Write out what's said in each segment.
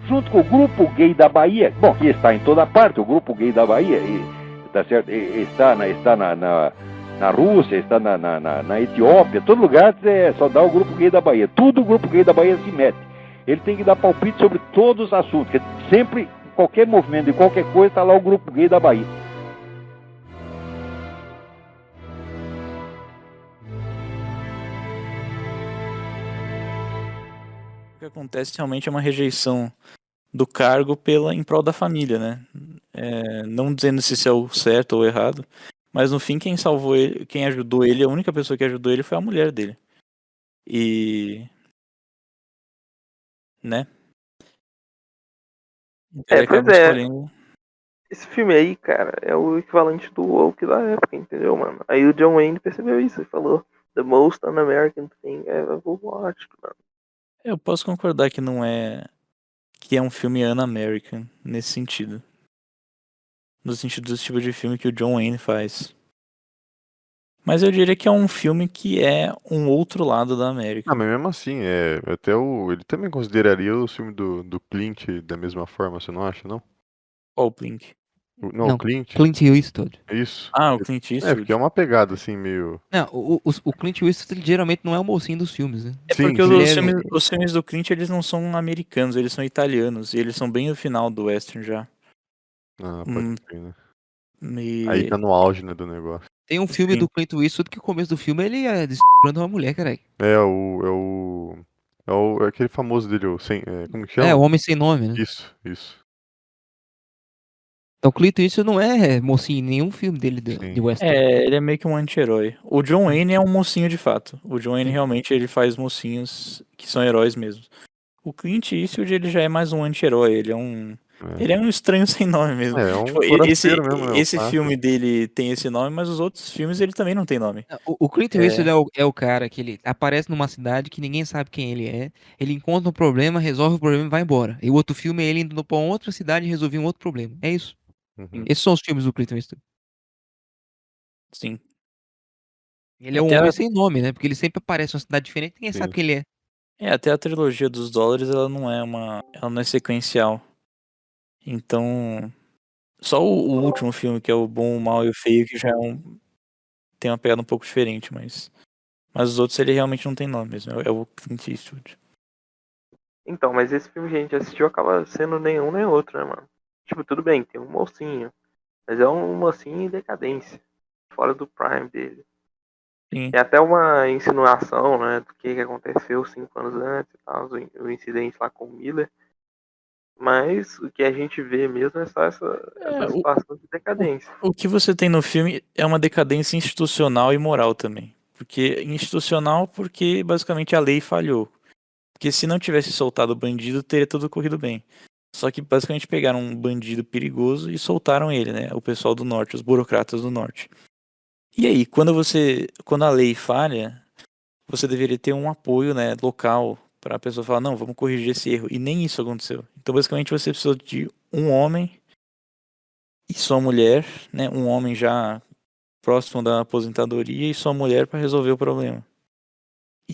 junto com o grupo gay da Bahia, bom, que está em toda parte, o grupo gay da Bahia, tá certo? Está na Rússia, está na Etiópia, todo lugar só dá o grupo gay da Bahia. Tudo o grupo gay da Bahia se mete. Ele tem que dar palpite sobre todos os assuntos. Sempre, qualquer movimento de qualquer coisa, está lá o grupo gay da Bahia. O que acontece realmente é uma rejeição do cargo em prol da família, né? Não dizendo se isso é o certo ou o errado, mas no fim quem salvou ele, quem ajudou ele, a única pessoa que ajudou ele foi a mulher dele. E, né? Ele Pois acaba escolhendo. Esse filme aí, cara, é o equivalente do woke da época, entendeu, mano? Aí o John Wayne percebeu isso e falou: The most un-American thing ever watched, mano. Eu posso concordar que não é. Que é um filme un-American nesse sentido. No sentido desse tipo de filme que o John Wayne faz. Mas eu diria que é um filme que é um outro lado da América. Mas mesmo assim, até ele também consideraria o filme do Clint da mesma forma, você não acha, não? Qual o Blink? Não, o Clint. Clint Eastwood. Isso. Ah, o Clint Eastwood. Porque é uma pegada assim, meio... Não, o Clint Eastwood ele geralmente não é o mocinho dos filmes, né? É Sim, porque sim. os filmes do Clint, eles não são americanos, eles são italianos. E eles são bem no final do western já. Ah, pode ser, né? E... Aí tá no auge, né, do negócio. Tem um filme Sim. do Clint Eastwood que o começo do filme ele é estuprando uma mulher, caralho. É aquele famoso dele, como que chama? É, o Homem Sem Nome, né? Isso. Então o Clint Eastwood não é mocinho em nenhum filme dele de western. ele é meio que um anti-herói. O John Wayne é um mocinho de fato. O John Wayne realmente ele faz mocinhos que são heróis mesmo. O Clint Eastwood ele já é mais um anti-herói, ele é um estranho sem nome mesmo. É um Tipo, forasteiro mesmo, né? esse filme dele tem esse nome, mas os outros filmes ele também não tem nome. O Clint Eastwood é o cara que ele aparece numa cidade que ninguém sabe quem ele é, ele encontra um problema, resolve o problema e vai embora. E o outro filme é ele indo pra uma outra cidade e resolver um outro problema. É isso. Uhum. Esses são os filmes do Clint Eastwood. Sim. Ele é um homem sem nome, né? Porque ele sempre aparece em uma cidade diferente e ninguém sabe quem ele é. Até a trilogia dos dólares, ela não é sequencial. Então, só o último filme, que é o Bom, o Mal e o Feio, que já tem uma pegada um pouco diferente, mas os outros ele realmente não tem nome mesmo, é o Clint Eastwood. Então, mas esse filme que a gente assistiu acaba sendo nenhum nem outro, né, mano? Tipo, tudo bem, tem um mocinho, mas é um mocinho em decadência, fora do prime dele. Sim. Tem até uma insinuação, né, do que aconteceu 5 anos antes e tal, o incidente lá com o Miller. Mas o que a gente vê mesmo é só essa situação de decadência. O que você tem no filme é uma decadência institucional e moral também. Porque institucional, porque basicamente a lei falhou. Porque se não tivesse soltado o bandido, teria tudo corrido bem. Só que basicamente pegaram um bandido perigoso e soltaram ele, né? O pessoal do norte, os burocratas do norte. E aí, quando a lei falha, você deveria ter um apoio, né, local para a pessoa falar, não, vamos corrigir esse erro. E nem isso aconteceu. Então, basicamente, você precisou de um homem e sua mulher, né, um homem já próximo da aposentadoria e sua mulher para resolver o problema.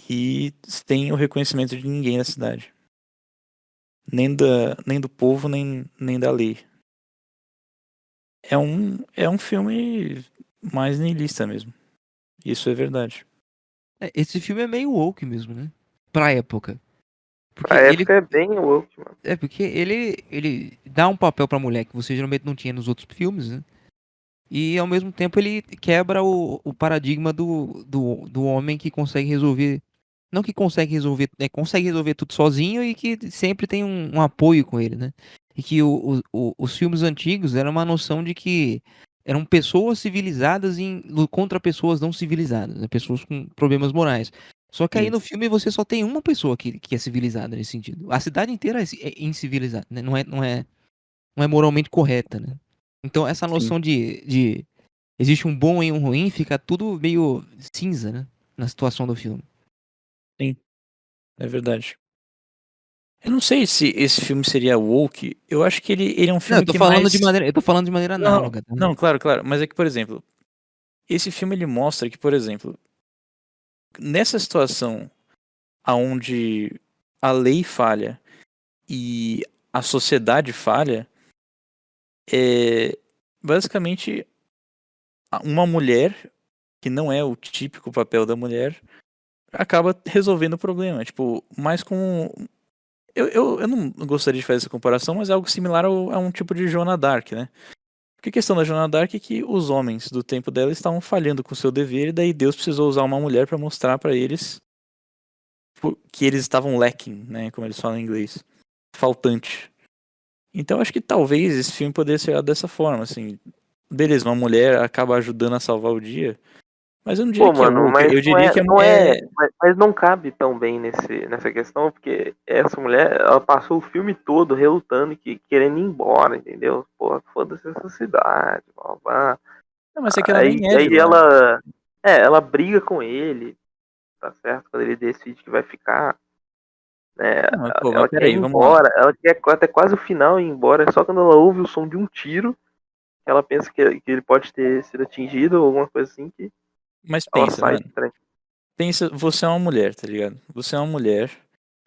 E tem o reconhecimento de ninguém na cidade. Nem do povo, nem da lei. É um filme mais niilista mesmo. Isso é verdade. Esse filme é meio woke mesmo, né? Pra época. Porque pra época é bem woke, mano. Porque ele dá um papel pra mulher que você geralmente não tinha nos outros filmes, né? E ao mesmo tempo ele quebra o paradigma do homem que consegue resolver. Não que consegue resolver, consegue resolver tudo sozinho e que sempre tem um apoio com ele, né? E que os filmes antigos eram uma noção de que eram pessoas civilizadas contra pessoas não civilizadas, né? Pessoas com problemas morais. Só que aí no filme você só tem uma pessoa que é civilizada nesse sentido. A cidade inteira é incivilizada, né? Não é moralmente correta, né? Então essa noção de existe um bom e um ruim fica tudo meio cinza, né? Na situação do filme. Sim, é verdade. Eu não sei se esse filme seria woke. Eu acho que ele é um filme eu tô falando de maneira análoga. Tá? Não, claro. Mas é que, por exemplo, esse filme ele mostra que, por exemplo, nessa situação aonde a lei falha e a sociedade falha, é basicamente uma mulher, que não é o típico papel da mulher, acaba resolvendo o problema. Tipo, mais com. Eu não gostaria de fazer essa comparação, mas é algo similar a um tipo de Joana Dark, né? Porque a questão da Joana Dark é que os homens do tempo dela estavam falhando com o seu dever, e daí Deus precisou usar uma mulher para mostrar para eles que eles estavam lacking, né? Como eles falam em inglês. Faltante. Então acho que talvez esse filme poderia ser olhado dessa forma, assim. Beleza, uma mulher acaba ajudando a salvar o dia, mas eu não diria Pô, que é mano, woke, mas eu diria que mas não cabe tão bem nessa questão, porque essa mulher, ela passou o filme todo relutando, querendo ir embora, entendeu? Pô, foda-se essa cidade, blá, blá. Não, mas é que ela Aí, nem é de aí lá. ela briga com ele, tá certo? Quando ele decide que vai ficar, né? Não, mas, pô, mas Ela quer ir peraí, vamos lá. embora, ela quer até quase o final ir embora, é só quando ela ouve o som de um tiro, que ela pensa que ele pode ter sido atingido ou alguma coisa assim, que Mas ela pensa, sai mano. do trem. Pensa, você é uma mulher, tá ligado? Você é uma mulher.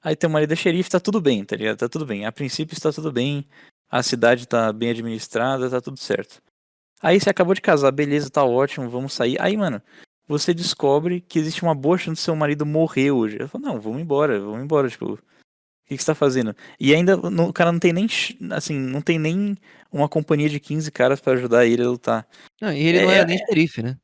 Aí teu marido é xerife, tá tudo bem, tá ligado? Tá tudo bem. A princípio está tudo bem. A cidade tá bem administrada, tá tudo certo. Aí você acabou de casar, beleza, tá ótimo, vamos sair. Aí, mano, você descobre que existe uma boa chance do seu marido morrer hoje. Eu falo, não, vamos embora, tipo, o que que você tá fazendo? E ainda o cara não tem nem, assim, não tem nem uma companhia de 15 caras pra ajudar ele a lutar. Não, e ele não É, era nem xerife, né?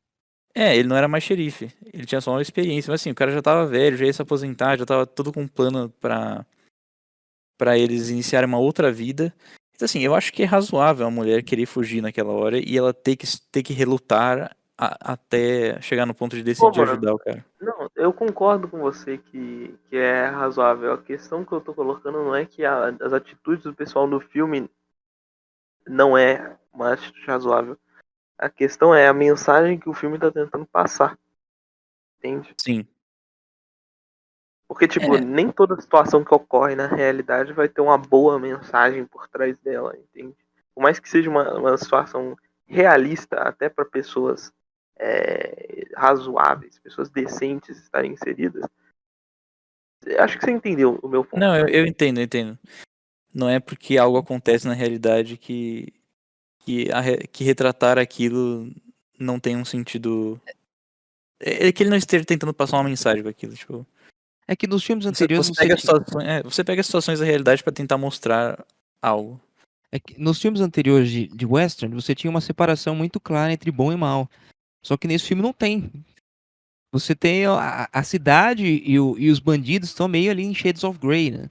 ele não era mais xerife. Ele tinha só uma experiência. Mas assim, o cara já tava velho, já ia se aposentar, já tava tudo com um plano pra eles iniciarem uma outra vida. Então assim, eu acho que é razoável a mulher querer fugir naquela hora e ela ter que relutar até chegar no ponto de Pô, decidir mano, ajudar o cara. não, eu concordo com você que é razoável. A questão que eu tô colocando não é que as atitudes do pessoal no filme não é uma atitude razoável. A questão é a mensagem que o filme tá tentando passar, entende? Sim. Porque, tipo, É, nem toda situação que ocorre na realidade vai ter uma boa mensagem por trás dela, entende? Por mais que seja uma situação realista, até para pessoas razoáveis, pessoas decentes estarem inseridas, acho que você entendeu o meu ponto. não, eu entendo, eu entendo. Não é porque algo acontece na realidade que retratar aquilo não tem um sentido. É que ele não esteja tentando passar uma mensagem com aquilo, tipo. É que nos filmes Você, anteriores você você pega tinha. situações, você pega situações da realidade pra tentar mostrar algo. É que nos filmes anteriores de western, você tinha uma separação muito clara entre bom e mal. Só que nesse filme não tem. Você tem a cidade e os bandidos estão meio ali em Shades of Grey, né?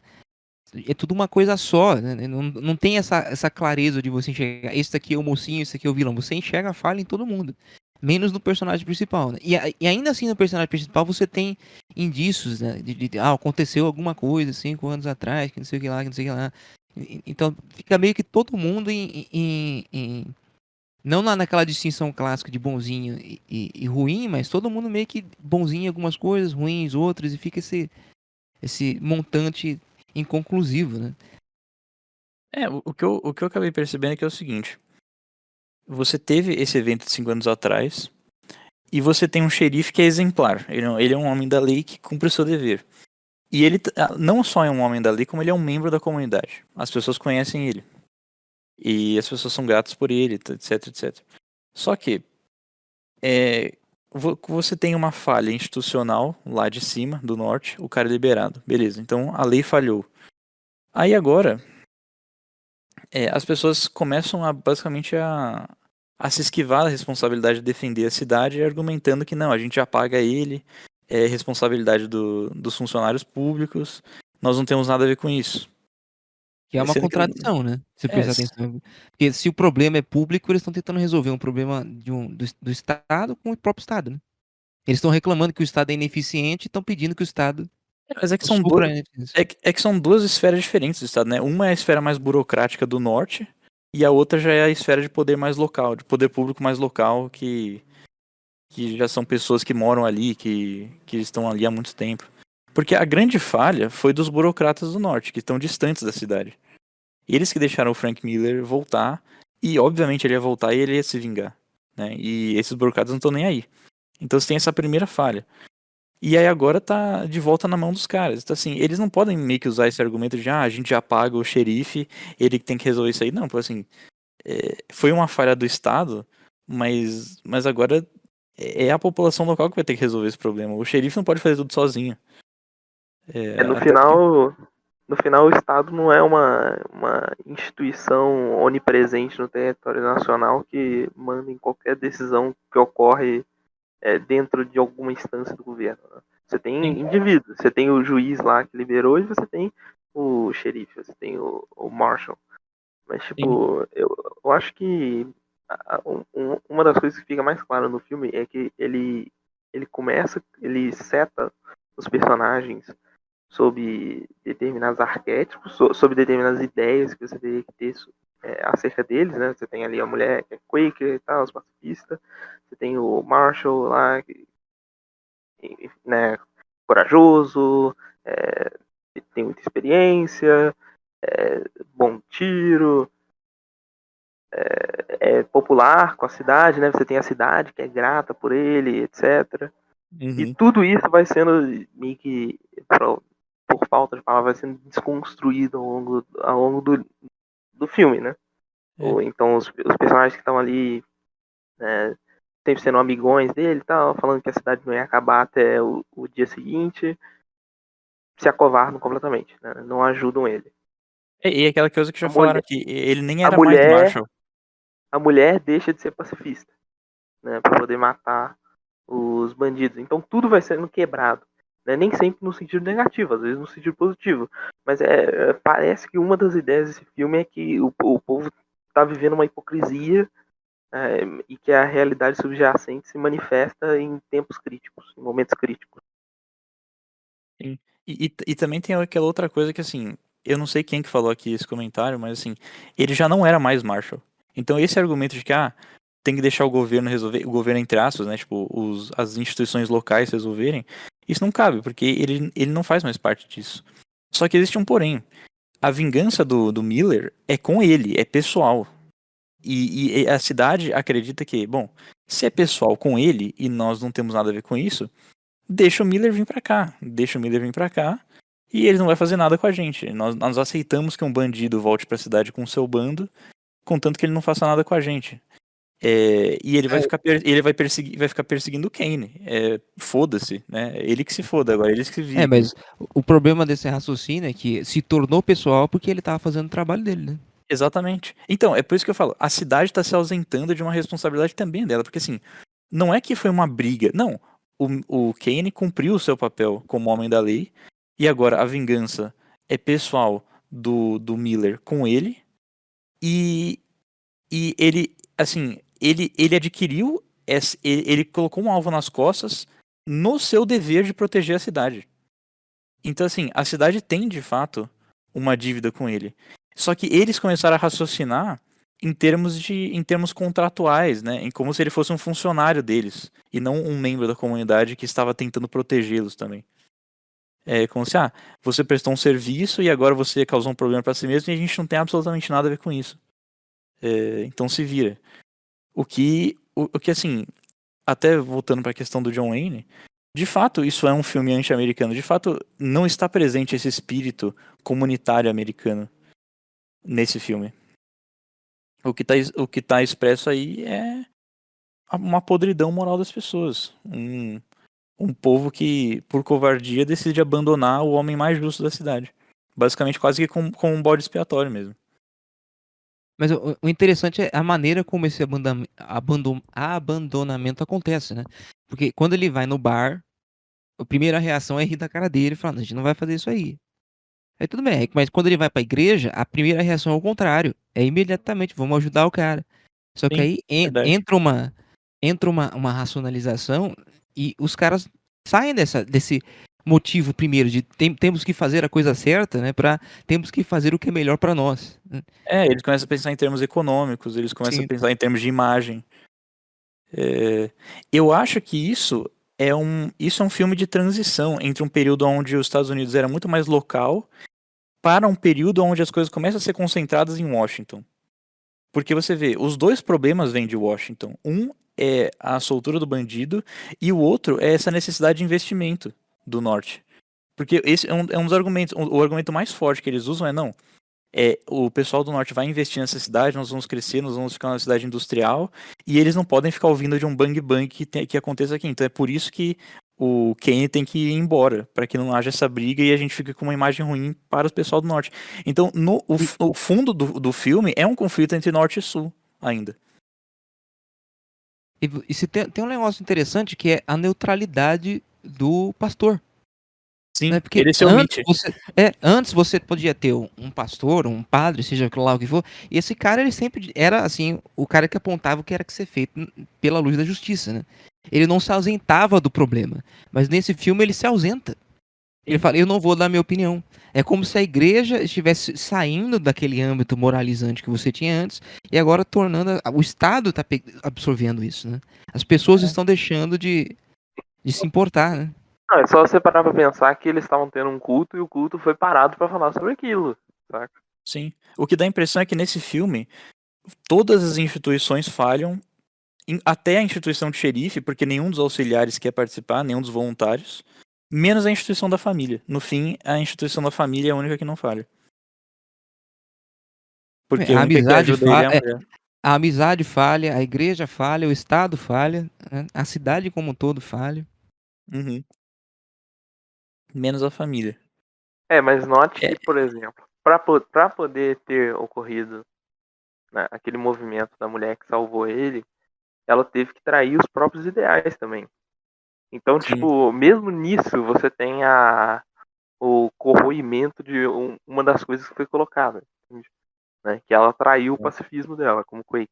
É tudo uma coisa só, né? Não tem essa clareza de você enxergar. Esse daqui é o mocinho, esse aqui é o vilão. Você enxerga a falha em todo mundo. Menos no personagem principal, né? E ainda assim no personagem principal você tem indícios, né? Aconteceu alguma coisa 5 anos atrás, que não sei o que lá, que não sei o que lá. Então fica meio que todo mundo não naquela distinção clássica de bonzinho e ruim, mas todo mundo meio que bonzinho em algumas coisas, ruins em outras, e fica esse montante inconclusivo, né? O que eu acabei percebendo é que é o seguinte. Você teve esse evento de 5 anos atrás e você tem um xerife que é exemplar. Ele é um homem da lei que cumpre o seu dever. E ele não só é um homem da lei, como ele é um membro da comunidade. As pessoas conhecem ele. E as pessoas são gratas por ele, etc, etc. Só que você tem uma falha institucional lá de cima, do norte, o cara é liberado. Beleza, então a lei falhou. Aí agora, as pessoas começam basicamente a se esquivar da responsabilidade de defender a cidade, argumentando que não, a gente já paga ele, é responsabilidade dos funcionários públicos, nós não temos nada a ver com isso. Que é uma Sendo que, contradição, né? Se é, prestar atenção. Porque se o problema é público, eles estão tentando resolver um problema do Estado com o próprio Estado, né? Eles estão reclamando que o Estado é ineficiente e estão pedindo que o Estado mas é que são supra duas, a ineficiência. é que são duas esferas diferentes do Estado, né? Uma é a esfera mais burocrática do norte e a outra já é a esfera de poder mais local, de poder público mais local, que já são pessoas que moram ali, que estão ali há muito tempo. Porque a grande falha foi dos burocratas do norte, que estão distantes da cidade. Eles que deixaram o Frank Miller voltar, e obviamente ele ia voltar e ele ia se vingar, né? E esses burocratas não estão nem aí. Então você tem essa primeira falha. E aí agora tá de volta na mão dos caras. Então, assim, eles não podem meio que usar esse argumento de, a gente já paga o xerife, ele que tem que resolver isso aí. Não, assim, foi uma falha do Estado, mas agora é a população local que vai ter que resolver esse problema. O xerife não pode fazer tudo sozinho. No Até porque... final, o Estado não é uma instituição onipresente no território nacional que manda em qualquer decisão que ocorre dentro de alguma instância do governo. Né? Você tem indivíduos, você tem o juiz lá que liberou e você tem o xerife, você tem o marshal. Mas, tipo, eu acho que uma das coisas que fica mais clara no filme é que ele seta os personagens sobre determinados arquétipos, sobre determinadas ideias que você teria que ter acerca deles, né? Você tem ali a mulher que é Quaker e tal, os pacifistas, você tem o Marshall lá, né, corajoso, tem muita experiência, bom tiro, é popular com a cidade, né? Você tem a cidade que é grata por ele, etc. E tudo isso vai sendo meio que, por falta de palavra, vai sendo desconstruído ao longo do filme, né? Ou então os personagens que estão ali, né, sempre sendo amigões dele e tal, falando que a cidade não ia acabar até o dia seguinte, se acovardam completamente, né? Não ajudam ele. E aquela coisa que já falaram aqui, ele nem a era mais mulher, Marshall. A mulher deixa de ser pacifista, né, para poder matar os bandidos. Então tudo vai sendo quebrado. Né? Nem sempre no sentido negativo, às vezes no sentido positivo. Mas parece que uma das ideias desse filme é que o povo está vivendo uma hipocrisia e que a realidade subjacente se manifesta em tempos críticos, em momentos críticos. Sim. E também tem aquela outra coisa que, assim, eu não sei quem que falou aqui esse comentário, mas, assim, ele já não era mais Marshall. Então esse argumento de que, tem que deixar o governo resolver, o governo entre aspas, né, tipo, as instituições locais resolverem, isso não cabe, porque ele não faz mais parte disso. Só que existe um porém. A vingança do Miller é com ele, é pessoal. E a cidade acredita que, bom, se é pessoal com ele e nós não temos nada a ver com isso, deixa o Miller vir pra cá. Deixa o Miller vir pra cá e ele não vai fazer nada com a gente. Nós aceitamos que um bandido volte pra cidade com o seu bando, contanto que ele não faça nada com a gente. E ele vai ficar, vai ficar perseguindo o Kane. Foda-se, né? Ele que se foda agora, eles que vivem. Mas o problema desse raciocínio é que se tornou pessoal porque ele tava fazendo o trabalho dele, né? Exatamente. Então, é por isso que eu falo, a cidade tá se ausentando de uma responsabilidade também dela, porque assim, não é que foi uma briga, não. O Kane cumpriu o seu papel como homem da lei, e agora a vingança é pessoal do Miller com ele, e ele, assim, ele adquiriu, ele colocou um alvo nas costas no seu dever de proteger a cidade. Então, assim, a cidade tem, de fato, uma dívida com ele. Só que eles começaram a raciocinar em termos contratuais, né? Em como se ele fosse um funcionário deles, e não um membro da comunidade que estava tentando protegê-los também. É como se, você prestou um serviço e agora você causou um problema para si mesmo e a gente não tem absolutamente nada a ver com isso. Então se vira. O que assim, até voltando para a questão do John Wayne, de fato, isso é um filme anti-americano. De fato, não está presente esse espírito comunitário americano nesse filme. O que tá expresso aí é uma podridão moral das pessoas. Um povo que, por covardia, decide abandonar o homem mais justo da cidade. Basicamente, quase que com um bode expiatório mesmo. Mas o interessante é a maneira como esse abandonamento acontece, né? Porque quando ele vai no bar, a primeira reação é rir da cara dele, falando, a gente não vai fazer isso aí. Aí tudo bem, mas quando ele vai pra igreja, a primeira reação é o contrário. É imediatamente, vamos ajudar o cara. Só que Sim, aí verdade. entra uma racionalização e os caras saem desse motivo primeiro de temos que fazer a coisa certa, né? Temos que fazer o que é melhor pra nós. Eles começam a pensar em termos econômicos, eles começam Sim. a pensar em termos de imagem. Eu acho que isso é um filme de transição entre um período onde os Estados Unidos era muito mais local para um período onde as coisas começam a ser concentradas em Washington. Porque você vê, os dois problemas vêm de Washington. Um é a soltura do bandido, e o outro é essa necessidade de investimento do norte. Porque esse é um dos argumentos. O argumento mais forte que eles usam é não. O pessoal do norte vai investir nessa cidade, nós vamos crescer, nós vamos ficar uma cidade industrial, e eles não podem ficar ouvindo de um bang bang que aconteça aqui. Então é por isso que o Kane tem que ir embora, para que não haja essa briga e a gente fique com uma imagem ruim para o pessoal do norte. Então, o fundo do filme é um conflito entre norte e sul ainda. E se tem um negócio interessante que é a neutralidade do pastor. Sim, Né? Porque ele se omite. antes você podia ter um pastor, um padre, seja lá o que for, e esse cara ele sempre era assim, o cara que apontava o que era que ser feito pela luz da justiça, né? Ele não se ausentava do problema, mas nesse filme ele se ausenta. Ele fala, eu não vou dar minha opinião. É como se a igreja estivesse saindo daquele âmbito moralizante que você tinha antes e agora tornando o Estado está absorvendo isso, né? As pessoas estão deixando de se importar, né? Não, é só você parar pra pensar que eles estavam tendo um culto e o culto foi parado pra falar sobre aquilo, saca? Sim. O que dá a impressão é que nesse filme todas as instituições falham, até a instituição de xerife, porque nenhum dos auxiliares quer participar, nenhum dos voluntários, menos a instituição da família. No fim, a instituição da família é a única que não falha. Porque a A única que amizade ajuda ele é a falha, mulher. a amizade falha, a igreja falha, o Estado falha, né? A cidade como um todo falha. Uhum. Menos a família. Mas note É. que, por exemplo, pra poder ter ocorrido, né, aquele movimento da mulher que salvou ele, ela teve que trair os próprios ideais também. Então, Sim. tipo, mesmo nisso, você tem o corroimento de uma das coisas que foi colocada, entende? Né? Que ela traiu o pacifismo dela, como Quaker.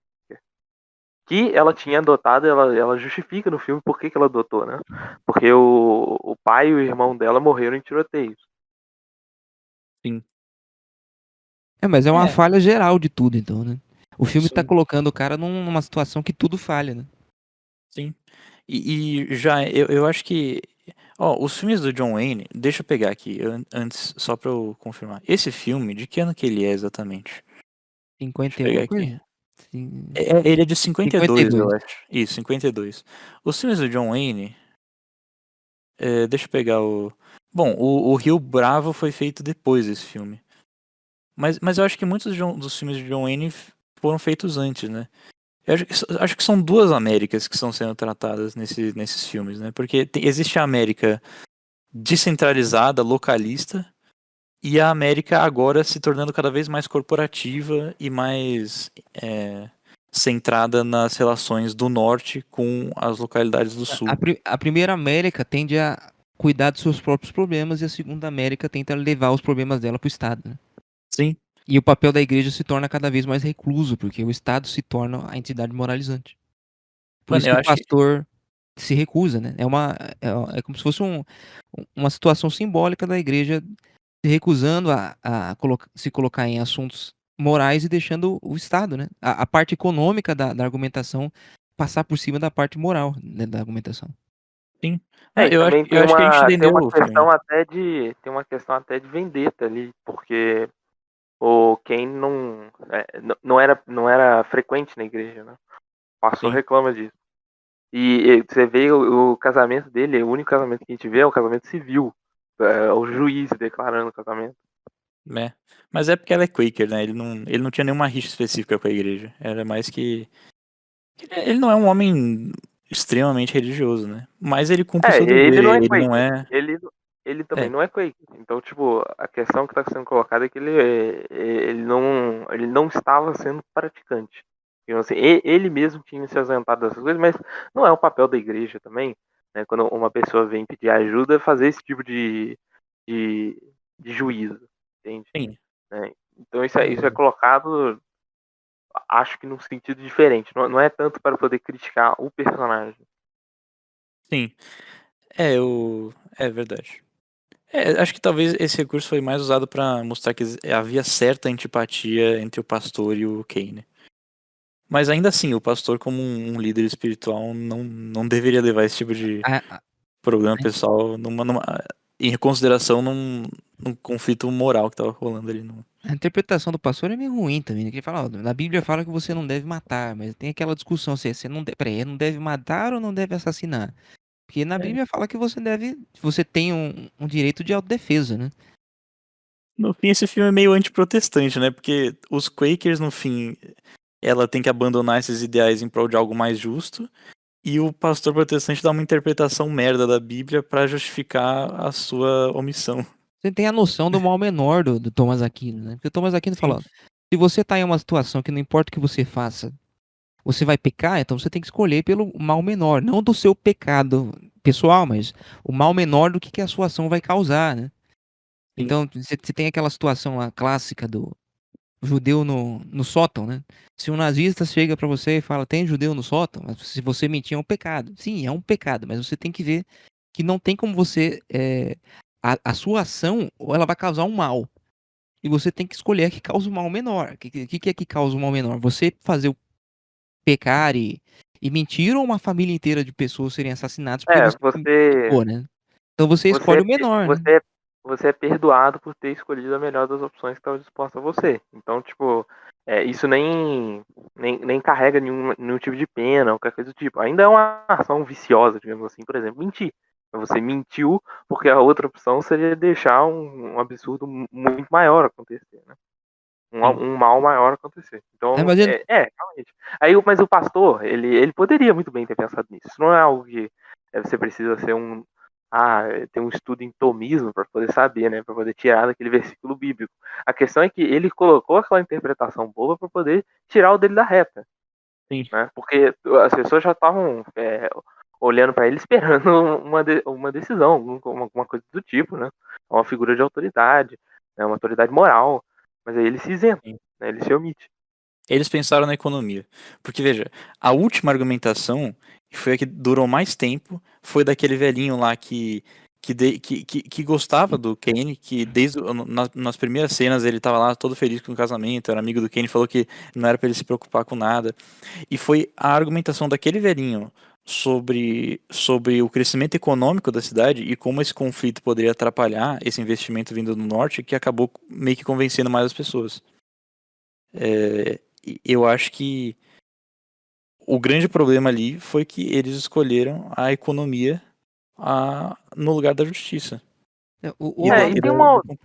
Que ela tinha adotado, ela justifica no filme por que ela adotou, né? Porque o pai e o irmão dela morreram em tiroteios. Sim. Mas é uma É. falha geral de tudo, então, né? O filme tá Sim. colocando o cara numa situação que tudo falha, né? Sim. E já, eu acho que. Ó, os filmes do John Wayne, deixa eu pegar aqui, antes, só pra eu confirmar. Esse filme, de que ano que ele é exatamente? Deixa 50 eu e pegar alguma aqui. coisa? Sim, Ele é de 52, 52. eu acho. Isso, 52. Os filmes do John Wayne. Deixa eu pegar o. Bom, o Rio Bravo foi feito depois desse filme. Mas eu acho que muitos dos filmes de John Wayne foram feitos antes, né? Eu acho que são duas Américas que estão sendo tratadas nesses filmes, né? Porque existe a América descentralizada, localista, e a América agora se tornando cada vez mais corporativa e mais centrada nas relações do norte com as localidades do sul. A primeira América tende a cuidar dos seus próprios problemas e a segunda América tenta levar os problemas dela pro Estado, né? Sim. E o papel da igreja se torna cada vez mais recluso, porque o Estado se torna a entidade moralizante. Por Mano, isso que eu o acho que. pastor se recusa, né? É como se fosse uma situação simbólica da igreja se recusando a se colocar em assuntos morais e deixando o Estado, né? A parte econômica da argumentação passar por cima da parte moral, né, da argumentação. Sim. Não, E eu acho, também eu acho que a gente tem entendeu uma o questão filme. até de vendetta ali, porque o Kane não era frequente na igreja, né? O pastor Sim. reclama disso. E você vê o casamento dele, o único casamento que a gente vê é o casamento civil. O juiz declarando o casamento. Mas é porque ela é Quaker, né? Ele não tinha nenhuma rixa específica com a igreja. Era mais que. Ele não é um homem extremamente religioso, né? Mas ele cumpre o seu Ele dever. não é Ele não Quaker. é. Ele também É, não é Quaker. Então, tipo, a questão que está sendo colocada é que ele não estava sendo praticante. Então, assim, ele mesmo tinha se ausentado dessas coisas, mas não é o papel da igreja também, né? Quando uma pessoa vem pedir ajuda, fazer esse tipo de, de juízo, entende? sim. Né? Então isso é colocado, acho que num sentido diferente. Não é tanto para poder criticar o personagem. Sim. É verdade. Acho que talvez esse recurso foi mais usado pra mostrar que havia certa antipatia entre o pastor e o Kane. Mas ainda assim, o pastor, como um líder espiritual, não deveria levar esse tipo de A, problema pessoal em consideração num conflito moral que tava rolando ali. A interpretação do pastor é meio ruim também, né? Que ele fala, ó, na Bíblia fala que você não deve matar, mas tem aquela discussão se você não deve, peraí, não deve matar ou não deve assassinar? Porque na Bíblia fala que você tem um direito de autodefesa, né? No fim, esse filme é meio antiprotestante, né? Porque os Quakers, no fim, ela tem que abandonar esses ideais em prol de algo mais justo. E o pastor protestante dá uma interpretação merda da Bíblia pra justificar a sua omissão. Você tem a noção do mal menor do Thomas Aquino, né? Porque o Thomas Aquino fala, ó, se você tá em uma situação que não importa o que você faça, você vai pecar, então você tem que escolher pelo mal menor, não do seu pecado pessoal, mas o mal menor do que a sua ação vai causar, né? Sim. Então, você tem aquela situação lá clássica do judeu no sótão, né? Se um nazista chega pra você e fala, tem judeu no sótão, mas se você mentir é um pecado. Sim, é um pecado, mas você tem que ver que não tem como você... a sua ação, ou ela vai causar um mal. E você tem que escolher a que causa o mal menor. O que é que causa o mal menor? Você fazer o pecar e mentir ou uma família inteira de pessoas serem assassinadas porque você Você, pecou, né? Então você você, escolhe é, o menor, né? você é perdoado por ter escolhido a melhor das opções que estava disposta a você. Então, tipo, isso nem carrega nenhum tipo de pena, ou qualquer coisa do tipo. Ainda é uma ação viciosa, digamos assim, por exemplo, mentir. Você mentiu porque a outra opção seria deixar um absurdo muito maior acontecer, né? Sim. Um mal maior acontecer. Então, Imagina, realmente. Mas o pastor, ele poderia muito bem ter pensado nisso. Isso não é algo que você precisa ser ter um estudo em tomismo para poder saber, né? Para poder tirar daquele versículo bíblico. A questão é que ele colocou aquela interpretação boba para poder tirar o dele da reta, Sim. né? Porque as pessoas já estavam olhando para ele esperando uma decisão, alguma coisa do tipo, né? Uma figura de autoridade, né? Uma autoridade moral. Mas aí ele se isenta, Sim. né? Ele se omite. Eles pensaram na economia. Porque, veja, a última argumentação, que foi a que durou mais tempo, foi daquele velhinho lá que gostava do Kane, que nas primeiras cenas ele tava lá todo feliz com o casamento, era amigo do Kane, falou que não era pra ele se preocupar com nada. E foi a argumentação daquele velhinho sobre o crescimento econômico da cidade e como esse conflito poderia atrapalhar esse investimento vindo do norte que acabou meio que convencendo mais as pessoas. Eu acho que o grande problema ali foi que eles escolheram a economia no lugar da justiça. o E da- Olavo, e E tem da- uma. do-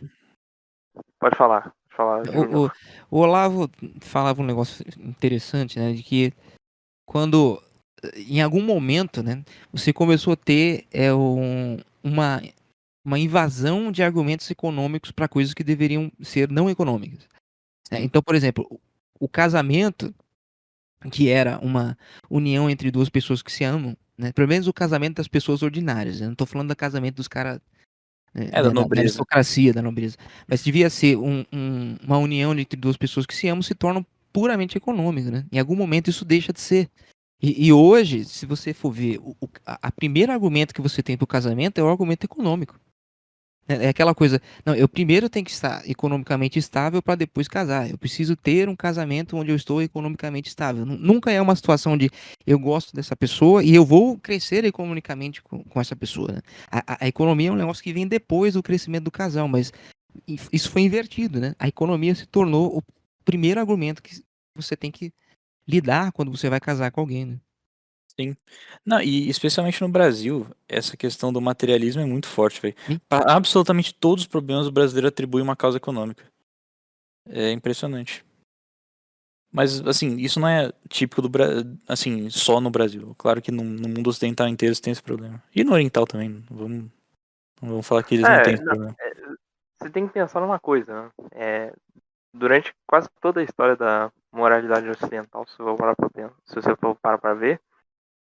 Pode falar, o, Júnior. o, o Olavo falava um negócio interessante, né? De que quando, em algum momento, né? Você começou a ter uma invasão de argumentos econômicos para coisas que deveriam ser não econômicas. Né? Sim. Então, por exemplo, o casamento, que era uma união entre duas pessoas que se amam, né? Pelo menos o casamento das pessoas ordinárias. Eu não tô falando do casamento dos caras Da da nobreza. aristocracia, da nobreza. Mas devia ser uma união entre duas pessoas que se amam se tornam puramente econômicas, né? Em algum momento isso deixa de ser. E hoje, se você for ver, a primeiro argumento que você tem para o casamento é o argumento econômico. É aquela coisa, não, eu primeiro tenho que estar economicamente estável para depois casar. Eu preciso ter um casamento onde eu estou economicamente estável. Nunca é uma situação de eu gosto dessa pessoa e eu vou crescer economicamente com essa pessoa. Né? A economia é um negócio que vem depois do crescimento do casal, mas isso foi invertido, né? A economia se tornou o primeiro argumento que você tem que lidar quando você vai casar com alguém, né? Sim. Não, e especialmente no Brasil, essa questão do materialismo é muito forte, velho. Sim. Para absolutamente todos os problemas, o brasileiro atribui uma causa econômica. É impressionante. Mas, assim, isso não é típico do Brasil, assim, só no Brasil. Claro que no mundo ocidental inteiro você tem esse problema. E no oriental também. Não vamos falar que eles não têm esse Não, problema. você tem que pensar numa coisa, né? Durante quase toda a história da moralidade ocidental, se você for parar para ver,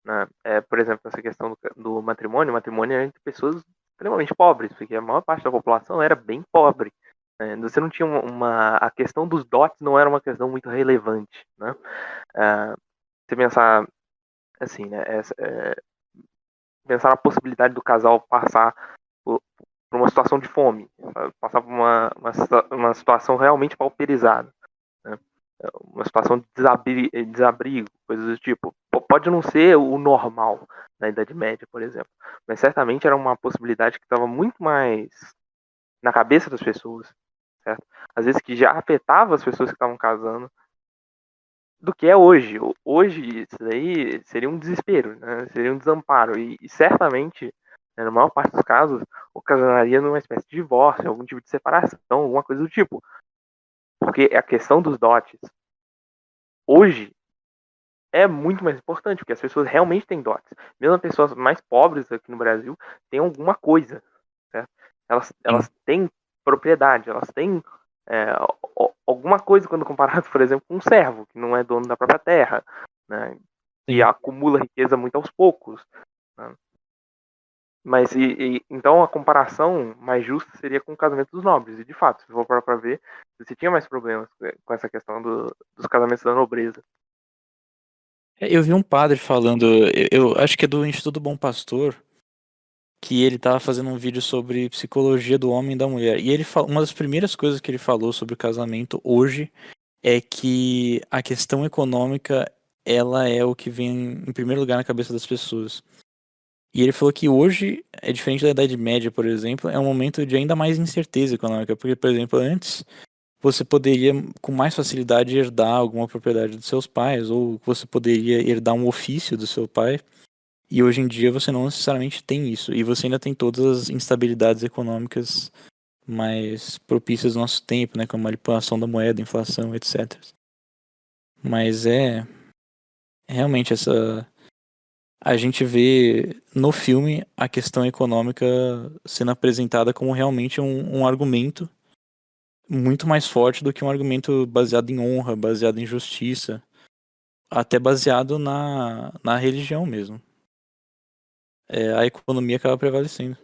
né? Por exemplo, essa questão do matrimônio, o matrimônio era entre pessoas extremamente pobres, porque a maior parte da população era bem pobre. Né? Você não tinha a questão dos dotes não era uma questão muito relevante, né? Você pensar assim, né? Pensar na possibilidade do casal passar por uma situação de fome, passar por uma situação realmente pauperizada. Né? uma situação de desabrigo, coisas do tipo. Pode não ser o normal na Idade Média, por exemplo, mas certamente era uma possibilidade que estava muito mais na cabeça das pessoas, certo? Às vezes que já afetava as pessoas que estavam casando, do que é hoje. Hoje, isso daí seria um desespero, né? Seria um desamparo. E certamente, né, na maior parte dos casos, ocasionaria numa espécie de divórcio, algum tipo de separação, alguma coisa do tipo. Porque a questão dos dotes, hoje, é muito mais importante, porque as pessoas realmente têm dotes. Mesmo as pessoas mais pobres aqui no Brasil têm alguma coisa, certo? Elas têm propriedade, elas têm alguma coisa quando comparado, por exemplo, com um servo, que não é dono da própria terra, né? E Sim. acumula riqueza muito aos poucos. Né? Mas então a comparação mais justa seria com o casamento dos nobres. E de fato, se for para ver, você tinha mais problemas com essa questão dos casamentos da nobreza. Eu vi um padre falando, eu acho que é do Instituto Bom Pastor, que ele tava fazendo um vídeo sobre psicologia do homem e da mulher. E ele uma das primeiras coisas que ele falou sobre o casamento hoje é que a questão econômica, ela é o que vem em primeiro lugar na cabeça das pessoas. E ele falou que hoje, é diferente da Idade Média, por exemplo, é um momento de ainda mais incerteza econômica. Porque, por exemplo, antes você poderia com mais facilidade herdar alguma propriedade dos seus pais, ou você poderia herdar um ofício do seu pai. E hoje em dia você não necessariamente tem isso. E você ainda tem todas as instabilidades econômicas mais propícias do nosso tempo, né? Como a manipulação da moeda, inflação, etc. Mas realmente essa. A gente vê no filme a questão econômica sendo apresentada como realmente um argumento muito mais forte do que um argumento baseado em honra, baseado em justiça, até baseado na religião mesmo. A economia acaba prevalecendo.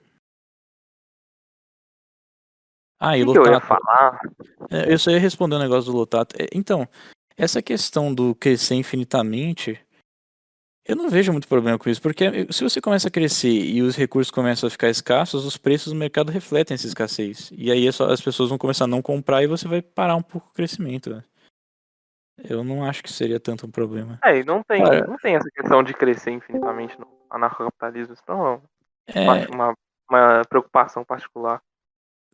Ah, e O que eu ia Lotato. falar? Eu só ia responder o negócio do Lotato. Então, essa questão do crescer infinitamente, eu não vejo muito problema com isso, porque se você começa a crescer e os recursos começam a ficar escassos, os preços do mercado refletem essa escassez. E aí as pessoas vão começar a não comprar e você vai parar um pouco o crescimento, né? Eu não acho que seria tanto um problema. E não Cara, tem essa questão de crescer infinitamente no anarcocapitalismo. Isso não é é, uma preocupação particular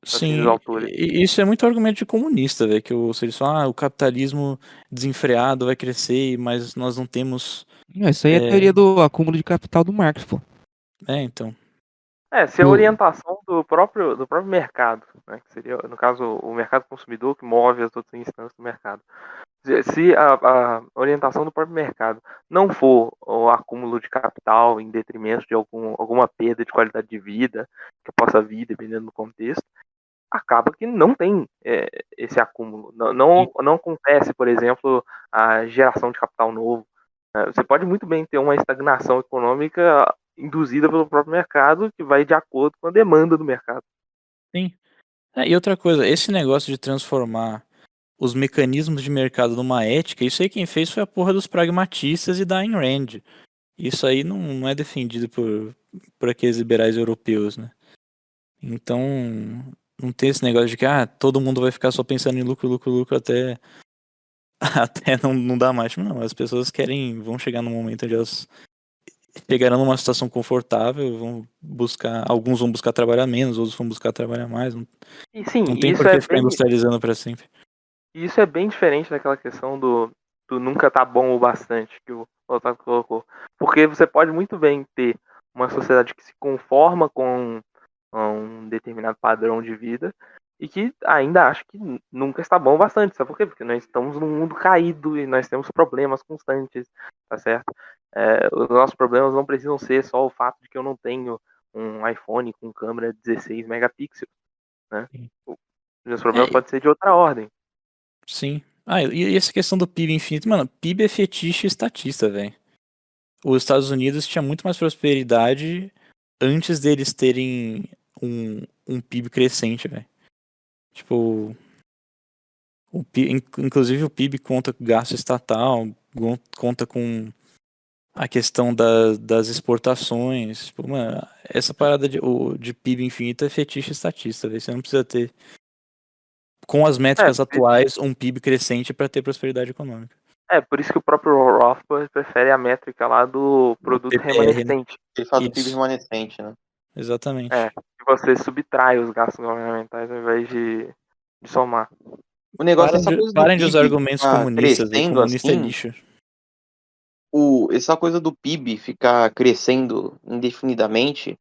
assim, dos sim, autores. isso é muito argumento de comunista, velho, que eles falam, o capitalismo desenfreado vai crescer, mas nós não temos. Isso aí é a teoria do acúmulo de capital do Marx, pô. Então. Se a orientação do próprio mercado, né, que seria, no caso, o mercado consumidor que move as outras instâncias do mercado. Se a orientação do próprio mercado não for o acúmulo de capital em detrimento de alguma perda de qualidade de vida que possa vir, dependendo do contexto, acaba que não tem esse acúmulo. Não acontece, por exemplo, a geração de capital novo. Você pode muito bem ter uma estagnação econômica induzida pelo próprio mercado, que vai de acordo com a demanda do mercado. Sim. E outra coisa, esse negócio de transformar os mecanismos de mercado numa ética, isso aí quem fez foi a porra dos pragmatistas e da Ayn Rand. Isso aí não é defendido por aqueles liberais europeus, né? Então, não tem esse negócio de que todo mundo vai ficar só pensando em lucro, lucro, lucro até, até não dá mais. Não, as pessoas vão chegar num momento onde elas chegarão numa situação confortável, alguns vão buscar trabalhar menos, outros vão buscar trabalhar mais. E sim, Não tem por que ficar industrializando para sempre. isso é bem diferente daquela questão do nunca tá bom o bastante que o Otávio colocou. Porque você pode muito bem ter uma sociedade que se conforma com um determinado padrão de vida e que ainda acha que nunca está bom o bastante. Sabe por quê? Porque nós estamos num mundo caído e nós temos problemas constantes, tá certo? Os nossos problemas não precisam ser só o fato de que eu não tenho um iPhone com câmera 16 megapixels, né? Os meus problemas podem ser de outra ordem. Sim. E essa questão do PIB infinito, mano, PIB é fetiche estatista, velho. Os Estados Unidos tinha muito mais prosperidade antes deles terem um PIB crescente, velho. Tipo, inclusive o PIB conta com gasto estatal, conta com a questão das exportações. Tipo, mano, essa parada de PIB infinito é fetiche estatista, velho. Você não precisa ter com as métricas É, atuais, um PIB crescente para ter prosperidade econômica. por isso que o próprio Rothbard prefere a métrica lá do produto PPR, né? remanescente. Ele fala do PIB Isso, remanescente, né? exatamente. Que você subtrai os gastos governamentais ao invés de somar. O negócio dessa coisa do Parem de usar PIB argumentos ficar comunistas, velho. crescendo Comunista é assim, lixo. essa coisa do PIB ficar crescendo indefinidamente,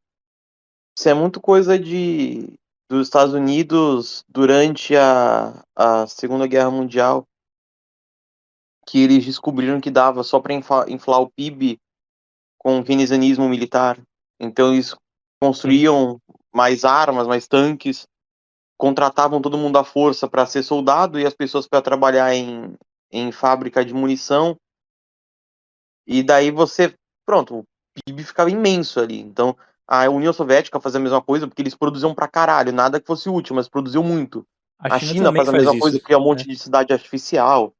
isso é muito coisa dos Estados Unidos durante a Segunda Guerra Mundial, que eles descobriram que dava só para inflar o PIB com keynesianismo militar. Então eles construíam mais armas, mais tanques, contratavam todo mundo à força para ser soldado e as pessoas para trabalhar em fábrica de munição. E daí pronto, o PIB ficava imenso ali. Então a União Soviética fazia a mesma coisa porque eles produziam pra caralho, nada que fosse útil, mas produziam muito. A A China China também faz a faz mesma isso. coisa, cria um monte de cidade artificial.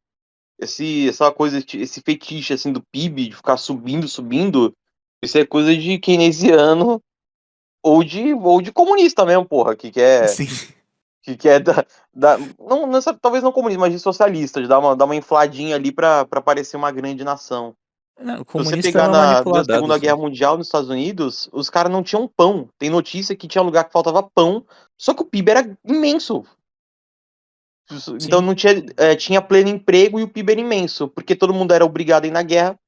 Essa coisa, esse fetiche assim do PIB, de ficar subindo, isso é coisa de keynesiano ou de comunista mesmo, porra, que quer Sim. talvez não comunista, mas de socialista, de dar uma infladinha ali pra parecer uma grande nação. Não, o Se você comunista é pegar uma na manipuladada, Segunda Guerra assim. Mundial nos Estados Unidos, os caras não tinham pão. Tem notícia que tinha lugar que faltava pão, só que o PIB era imenso. Então Sim, não tinha pleno emprego e o PIB era imenso, porque todo mundo era obrigado a ir na guerra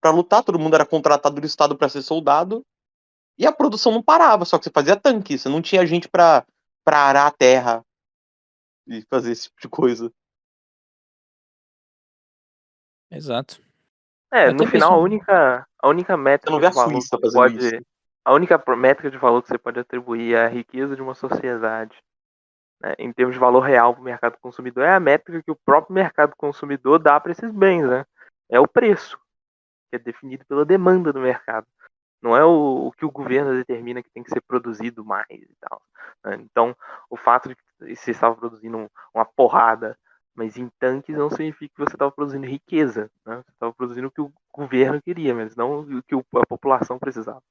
pra lutar, todo mundo era contratado do Estado pra ser soldado, e a produção não parava, só que você fazia tanque, você não tinha gente pra arar a terra e fazer esse tipo de coisa. exato. Eu No até final, mesmo. a única Você não métrica vê de a valor que Suíça você fazendo isso. a única métrica de valor que você pode atribuir à riqueza de uma sociedade, né, em termos de valor real para o mercado consumidor, é a métrica que o próprio mercado consumidor dá para esses bens, né? É o preço, que é definido pela demanda do mercado. Não é o que o governo determina que tem que ser produzido mais e tal, né? Então, o fato de que você estava produzindo uma porrada, mas em tanques, não significa que você estava produzindo riqueza, né? Você estava produzindo o que o governo queria, mas não o que a população precisava.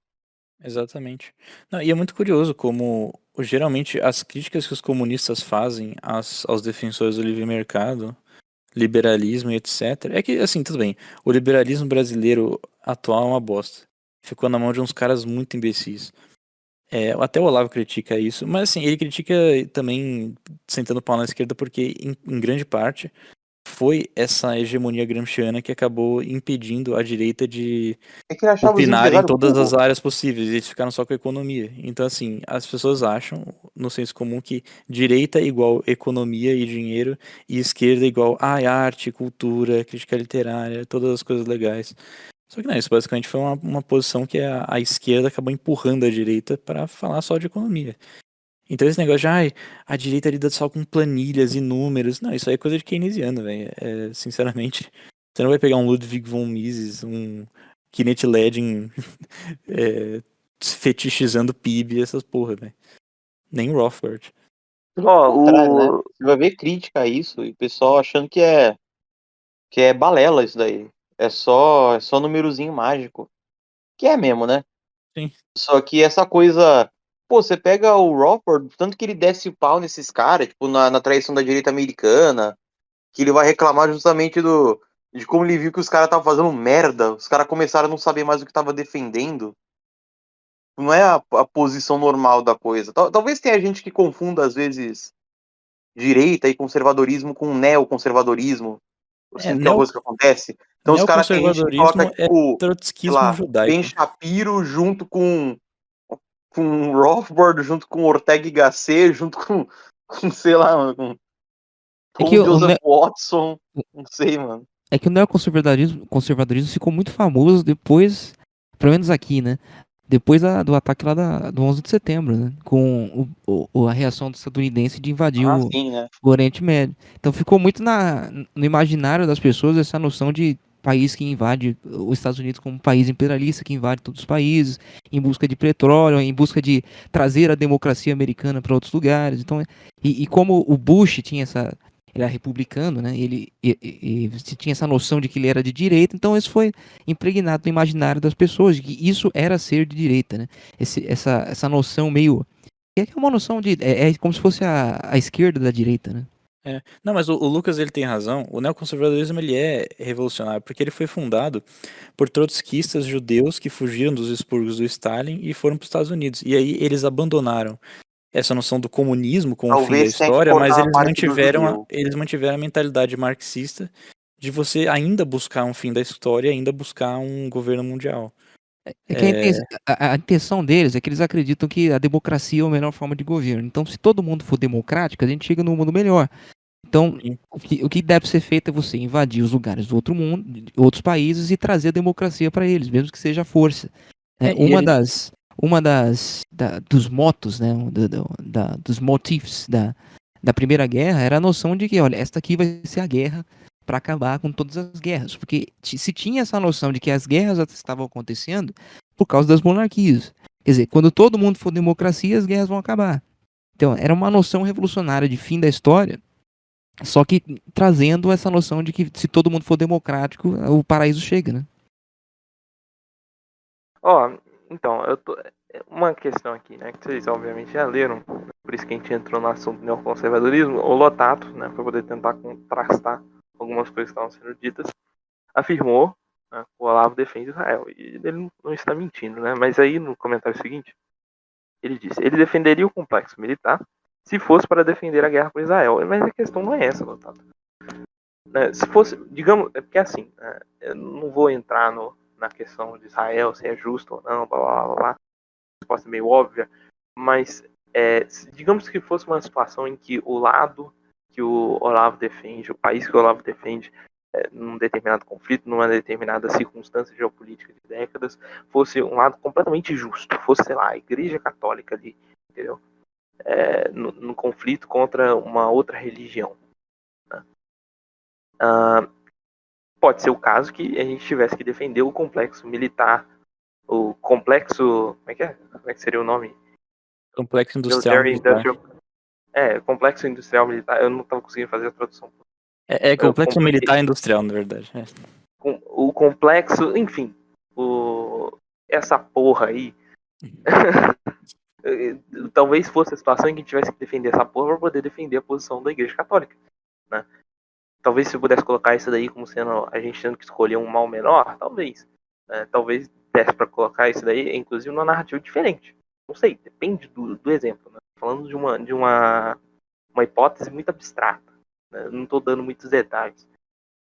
Exatamente. Não, e é muito curioso como geralmente as críticas que os comunistas fazem aos defensores do livre mercado, liberalismo e etc. É que, assim, tudo bem. O liberalismo brasileiro atual é uma bosta. Ficou na mão de uns caras muito imbecis. Até o Olavo critica isso, mas assim, ele critica também sentando pau na esquerda porque, em grande parte, foi essa hegemonia gramsciana que acabou impedindo a direita de É que ele achava os opinar em empresários todas as burros. áreas possíveis, eles ficaram só com a economia. Então, assim, as pessoas acham, no senso comum, que direita é igual economia e dinheiro, e esquerda é igual arte, cultura, crítica literária, todas as coisas legais. Só que não, isso basicamente foi uma posição que a esquerda acabou empurrando a direita para falar só de economia. Então esse negócio de a direita lida só com planilhas e números, não, isso aí é coisa de keynesiano, velho. Sinceramente, você não vai pegar um Ludwig von Mises, um Kenneth Ledin fetichizando PIB e essas porra, velho. Nem Rothbard. Pelo contrário, né? Você vai ver crítica a isso e o pessoal achando que é balela isso daí. É só númerozinho mágico. Que é mesmo, né? Sim. Só que essa coisa. Pô, você pega o Rothbard, tanto que ele desce o pau nesses caras, tipo, na traição da direita americana, que ele vai reclamar justamente de como ele viu que os caras estavam fazendo merda. Os caras começaram a não saber mais o que estavam defendendo. Não é a posição normal da coisa. Talvez tenha gente que confunda, às vezes, direita e conservadorismo com neoconservadorismo. Assim, que é uma coisa que acontece. Então os caras tem gente que coloca, Neoconservadorismo é tipo, sei trotskismo lá, Ben judaico. Shapiro junto com Rothbard, junto com Ortega y Gasset, junto com sei lá, com É que Paul Joseph Watson, não sei, mano. É que o neoconservadorismo ficou muito famoso depois, pelo menos aqui, né? Depois do ataque lá do 11 de setembro, né? Com a reação do estadunidense de invadir Sim, né? o Oriente Médio. Então ficou muito no imaginário das pessoas essa noção de país que invade os Estados Unidos como um país imperialista, que invade todos os países, em busca de petróleo, em busca de trazer a democracia americana para outros lugares. Então, e como o Bush tinha ele era republicano, né? E tinha essa noção de que ele era de direita, então isso foi impregnado no imaginário das pessoas, de que isso era ser de direita, né? Essa noção meio. É uma noção de. É como se fosse a esquerda da direita, né? Não, mas o Lucas ele tem razão. O neoconservadorismo ele é revolucionário porque ele foi fundado por trotskistas judeus que fugiram dos expurgos do Stalin e foram para os Estados Unidos. E aí eles abandonaram essa noção do comunismo como o fim da Talvez tenha que história, mas cortar a parte do judeu. eles mantiveram a mentalidade marxista de você ainda buscar um fim da história e ainda buscar um governo mundial. É que a intenção deles é que eles acreditam que a democracia é a melhor forma de governo. Então, se todo mundo for democrático, a gente chega num mundo melhor. Então, Sim. o que deve ser feito é você invadir os lugares do outro mundo, de outros países e trazer a democracia para eles, mesmo que seja à força. E Dos motos, né, dos motifs da Primeira Guerra era a noção de que, olha, esta aqui vai ser a guerra para acabar com todas as guerras, porque se tinha essa noção de que as guerras estavam acontecendo por causa das monarquias. Quer dizer, quando todo mundo for democracia, as guerras vão acabar. Então, era uma noção revolucionária de fim da história, só que trazendo essa noção de que se todo mundo for democrático, o paraíso chega, né? Ó, então, uma questão aqui, né, que vocês obviamente já leram, por isso que a gente entrou no assunto do neoconservadorismo. O Lotato, né, para poder tentar contrastar algumas coisas que estavam sendo ditas, afirmou, né, que o Olavo defende Israel, e ele não está mentindo, né, mas aí no comentário seguinte, ele disse, ele defenderia o complexo militar se fosse para defender a guerra com Israel, mas a questão não é essa, Lotato. Né, se fosse, digamos, é porque assim, né, eu não vou entrar na questão de Israel, se é justo ou não, blá blá blá, blá. A resposta é meio óbvia, mas digamos que fosse uma situação em que o lado que o Olavo defende, o país que o Olavo defende, num determinado conflito, numa determinada circunstância geopolítica de décadas, fosse um lado completamente justo, fosse, sei lá, a Igreja Católica ali, entendeu? No conflito contra uma outra religião. Né? Pode ser o caso que a gente tivesse que defender o complexo militar, o complexo, como é que seria o nome? Complexo industrial militar. Complexo industrial militar, eu não estava conseguindo fazer a tradução. Complexo militar industrial, na verdade. O complexo, enfim, essa porra aí. Talvez fosse a situação em que tivesse que defender essa porra para poder defender a posição da Igreja Católica, né? Talvez se eu pudesse colocar isso daí como sendo a gente tendo que escolher um mal menor, talvez. Talvez desse para colocar isso daí, inclusive, numa narrativa diferente. Não sei, depende do exemplo. Né? Falando de uma hipótese muito abstrata. Né? Não estou dando muitos detalhes.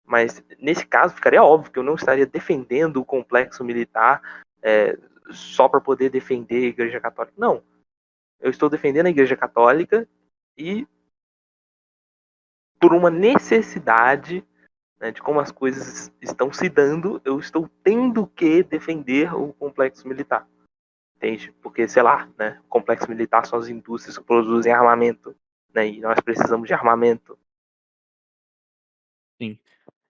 Mas, nesse caso, ficaria óbvio que eu não estaria defendendo o complexo militar só para poder defender a Igreja Católica. Não. Eu estou defendendo a Igreja Católica e por uma necessidade, né, de como as coisas estão se dando, eu estou tendo que defender o complexo militar. Entende? Porque, sei lá, né, o complexo militar são as indústrias que produzem armamento, né, e nós precisamos de armamento. Sim.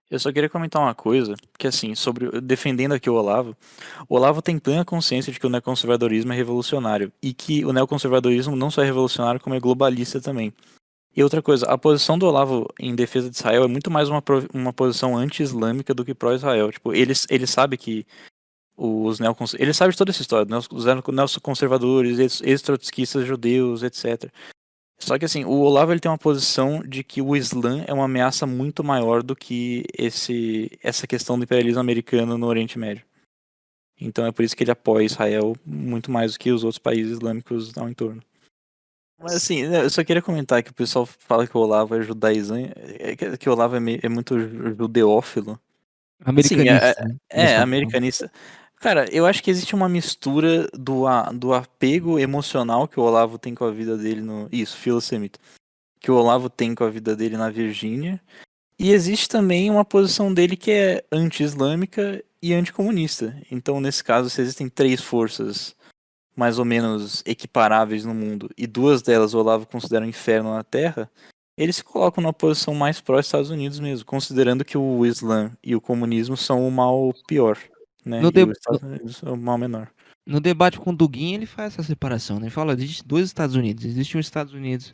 Eu só queria comentar uma coisa, que assim, defendendo aqui o Olavo tem plena consciência de que o neoconservadorismo é revolucionário, e que o neoconservadorismo não só é revolucionário, como é globalista também. E outra coisa, a posição do Olavo em defesa de Israel é muito mais uma posição anti-islâmica do que pró-Israel. Tipo, ele sabe que ele sabe de toda essa história, os neoconservadores, ex-trotskistas judeus, etc. Só que assim, o Olavo ele tem uma posição de que o Islã é uma ameaça muito maior do que essa questão do imperialismo americano no Oriente Médio. Então é por isso que ele apoia Israel muito mais do que os outros países islâmicos ao entorno. Mas assim, eu só queria comentar que o pessoal fala que o Olavo é judaizante, que o Olavo é muito judeófilo. Americanista, Assim, né? Eles falam. americanista. Cara, eu acho que existe uma mistura do apego emocional que o Olavo tem com a vida dele Isso, filosemita. Que o Olavo tem com a vida dele na Virgínia. E existe também uma posição dele que é anti-islâmica e anticomunista. Então, nesse caso, se existem 3 forças mais ou menos equiparáveis no mundo, e 2 delas o Olavo considera um inferno na Terra, eles se colocam numa posição mais pró-Estados Unidos mesmo, considerando que o Islã e o comunismo são o mal pior, né? No, E de- os Estados Unidos são o mal menor. no debate com o Duguin, ele faz essa separação, né? Ele fala, existe 2 Estados Unidos. Existe um Estados Unidos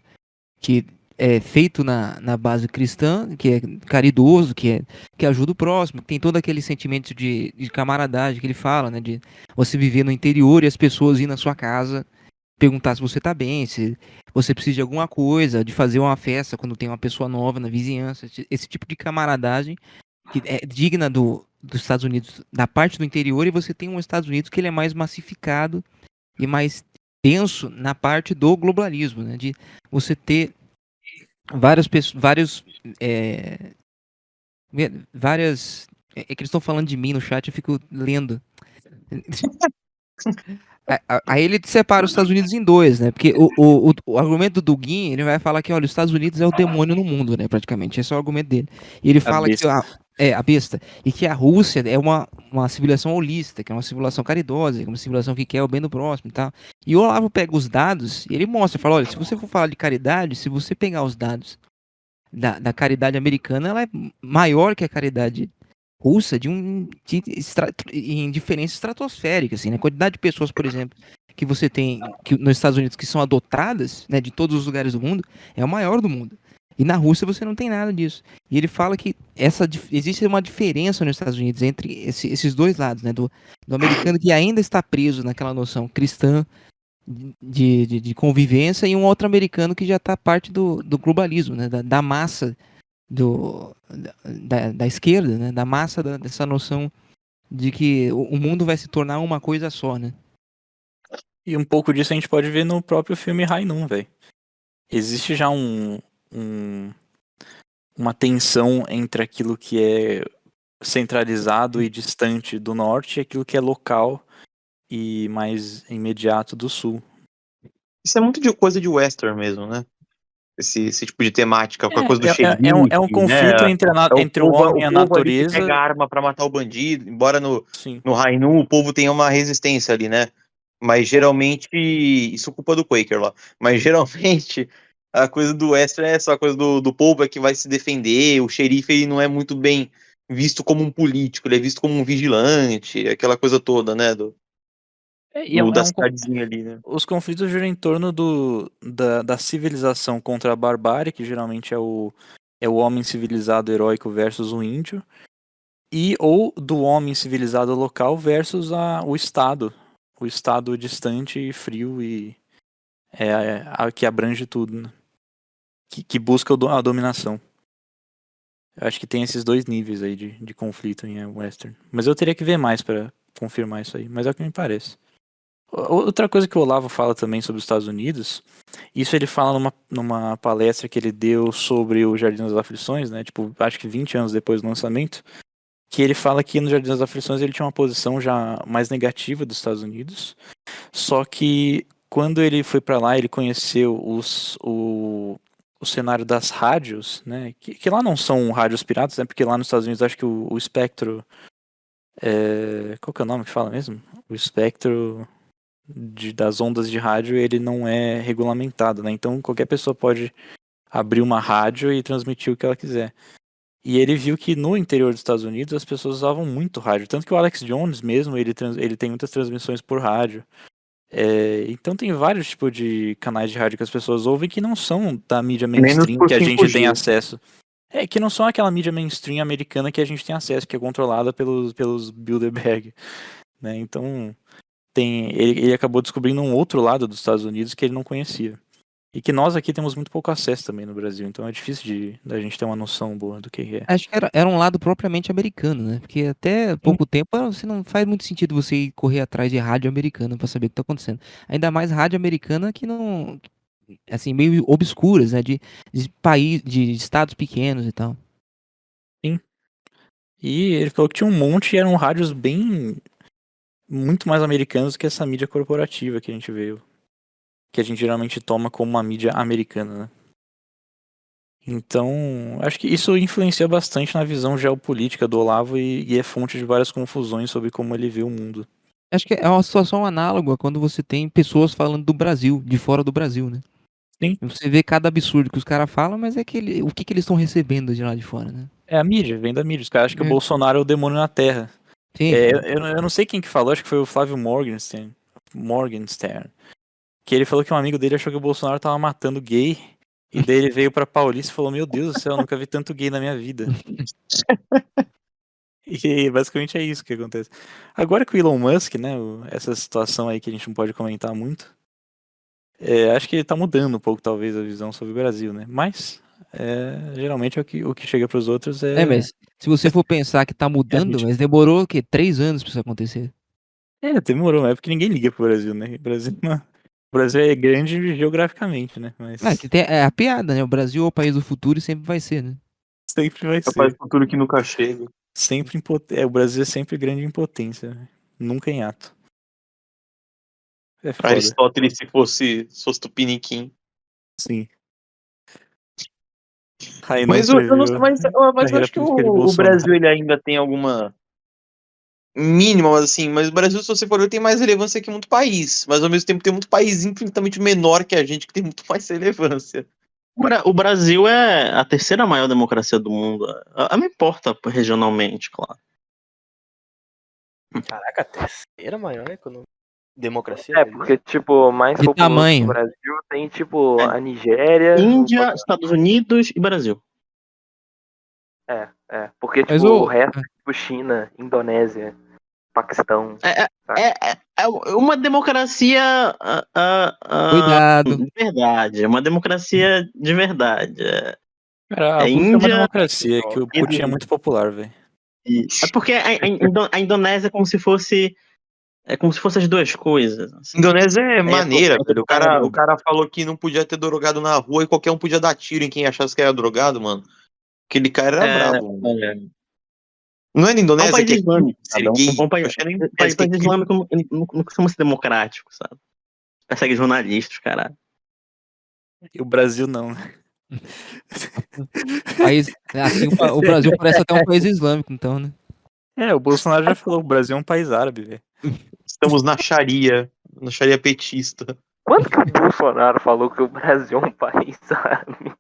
que é feito na base cristã, que é caridoso, que ajuda o próximo, que tem todo aquele sentimento de camaradagem que ele fala, né? De você viver no interior e as pessoas ir na sua casa perguntar se você tá bem, se você precisa de alguma coisa, de fazer uma festa quando tem uma pessoa nova na vizinhança, esse tipo de camaradagem que é digna dos Estados Unidos, da parte do interior, e você tem um Estados Unidos que ele é mais massificado e mais denso na parte do globalismo, né? De você ter várias pessoas, várias. É que eles estão falando de mim no chat, eu fico lendo. Aí ele separa os Estados Unidos em dois, né? Porque o argumento do Dugin, ele vai falar que, olha, os Estados Unidos é o demônio no mundo, né? Praticamente. Esse é o argumento dele. E ele fala que a besta. E que a Rússia é uma civilização holista, que é uma civilização caridosa, que é uma civilização que quer o bem do próximo e tal. E o Olavo pega os dados e ele mostra, fala, olha, se você for falar de caridade, se você pegar os dados da caridade americana, ela é maior que a caridade russa em diferença estratosférica, assim, né? A quantidade de pessoas, por exemplo, que você tem nos Estados Unidos que são adotadas, né, de todos os lugares do mundo, é o maior do mundo. E na Rússia você não tem nada disso. E ele fala que existe uma diferença nos Estados Unidos entre esses dois lados, né? Do americano que ainda está preso naquela noção cristã de convivência e um outro americano que já está parte do globalismo, né? Da massa da esquerda, né? Da massa dessa noção de que o mundo vai se tornar uma coisa só, né? E um pouco disso a gente pode ver no próprio filme Rainum, velho. Existe já uma tensão entre aquilo que é centralizado e distante do norte e aquilo que é local e mais imediato do sul. Isso é muito de coisa de western mesmo, né? Esse tipo de temática, com a coisa do xerife, é um conflito né? entre o homem e a povo ali que natureza. pega a arma pra matar o bandido, embora Sim. no Rainu o povo tenha uma resistência ali, né? Mas geralmente, isso é culpa do Quaker lá, mas geralmente a coisa do western é essa coisa do povo é que vai se defender, o xerife ele não é muito bem visto como um político, ele é visto como um vigilante, aquela coisa toda, né? Da cidadezinha ali, né? Os conflitos giram em torno da civilização contra a barbárie, que geralmente é o homem civilizado heróico versus o índio, ou do homem civilizado local versus o Estado distante e frio e que abrange tudo, né? Que busca a dominação. Eu acho que tem esses dois níveis aí de conflito em Western. Mas eu teria que ver mais para confirmar isso aí, mas é o que me parece. Outra coisa que o Olavo fala também sobre os Estados Unidos, isso ele fala numa palestra que ele deu sobre o Jardim das Aflições, né? Tipo, acho que 20 anos depois do lançamento, que ele fala que no Jardim das Aflições ele tinha uma posição já mais negativa dos Estados Unidos, só que quando ele foi para lá, ele conheceu o cenário das rádios, né? Que lá não são rádios piratas, né? Porque lá nos Estados Unidos acho que o espectro... qual que é o nome que fala mesmo? O espectro... das ondas de rádio, ele não é regulamentado, né? Então qualquer pessoa pode abrir uma rádio e transmitir o que ela quiser. E ele viu que no interior dos Estados Unidos as pessoas usavam muito rádio, tanto que o Alex Jones mesmo, ele tem muitas transmissões por rádio. Então tem vários tipos de canais de rádio que as pessoas ouvem que não são da mídia mainstream que a gente tem acesso. Que não são aquela mídia mainstream americana que a gente tem acesso, que é controlada pelos Bilderberg, né? Então ele acabou descobrindo um outro lado dos Estados Unidos que ele não conhecia. E que nós aqui temos muito pouco acesso também no Brasil, então é difícil da gente ter uma noção boa do que é. Acho que era um lado propriamente americano, né? Porque até pouco tempo você não faz muito sentido você ir correr atrás de rádio americana pra saber o que tá acontecendo. Ainda mais rádio americana que não... assim, meio obscuras, né? De estados pequenos e tal. Sim. E ele falou que tinha um monte e eram rádios muito mais americanos que essa mídia corporativa que a gente veio. Que a gente geralmente toma como uma mídia americana, né? Então, acho que isso influencia bastante na visão geopolítica do Olavo e é fonte de várias confusões sobre como ele vê o mundo. Acho que é uma situação análoga quando você tem pessoas falando do Brasil, de fora do Brasil, né? Sim. Você vê cada absurdo que os caras falam, mas o que eles estão recebendo de lá de fora, né? É a mídia, vem da mídia. Os caras acham que o Bolsonaro é o demônio na Terra. Sim. Eu não sei quem que falou, acho que foi o Flávio Morgenstern. Que ele falou que um amigo dele achou que o Bolsonaro tava matando gay. E daí ele veio pra Paulista e falou, meu Deus do céu, eu nunca vi tanto gay na minha vida. E basicamente é isso que acontece. Agora que o Elon Musk, né, essa situação aí que a gente não pode comentar muito, Acho que tá mudando um pouco, talvez, a visão sobre o Brasil, né? Mas, geralmente, o que chega pros outros Mas se você for pensar que tá mudando, mídia. mas demorou o quê? 3 anos pra isso acontecer. Demorou, mas é porque ninguém liga pro Brasil, né? O Brasil é grande geograficamente, né? Mas Que é a piada, né? O Brasil é o país do futuro e sempre vai ser, né? sempre vai É o país ser. do futuro que nunca chega. Sempre o Brasil é sempre grande em potência, né? Nunca em ato. É foda, Aristóteles, se fosse Tupiniquim. sim. Aí não Mas eu não sei, previu mas eu carreira acho que política de o Brasil Bolsonaro. ele ainda tem alguma mínima, mas assim, mas o Brasil, se você for ver, tem mais relevância que muito país. Mas ao mesmo tempo tem muito país infinitamente menor que a gente que tem muito mais relevância. O Brasil é a terceira maior democracia do mundo. Não importa regionalmente, claro. Caraca, a terceira maior democracia do mundo? Porque, tipo, o mais De populoso tamanho. do Brasil tem, tipo, a Nigéria. Índia, Estados Unidos e Brasil. Porque, Mas tipo, o resto é tipo China, Indonésia, Paquistão. É uma democracia Cuidado. de verdade. É uma democracia de verdade. Cara, a É Rússia é uma Índia. democracia, que o Putin é muito popular, velho. É porque a Indonésia é como se fosse. É como se fossem as duas coisas. Assim. Indonésia é maneira, é velho. O cara falou que não podia ter drogado na rua e qualquer um podia dar tiro em quem achasse que era drogado, mano. Aquele cara era brabo. Mano. Não é na É um Indonésia país que é islâmico, sabe? ser gay? Um país, país islâmico não costuma ser democrático, sabe? Persegue jornalistas, caralho. E o Brasil não, né? Aqui o Brasil parece até um país islâmico, então, né? O Bolsonaro já falou, o Brasil é um país árabe, velho. Estamos na Sharia petista. Quando que o Bolsonaro falou que o Brasil é um país árabe?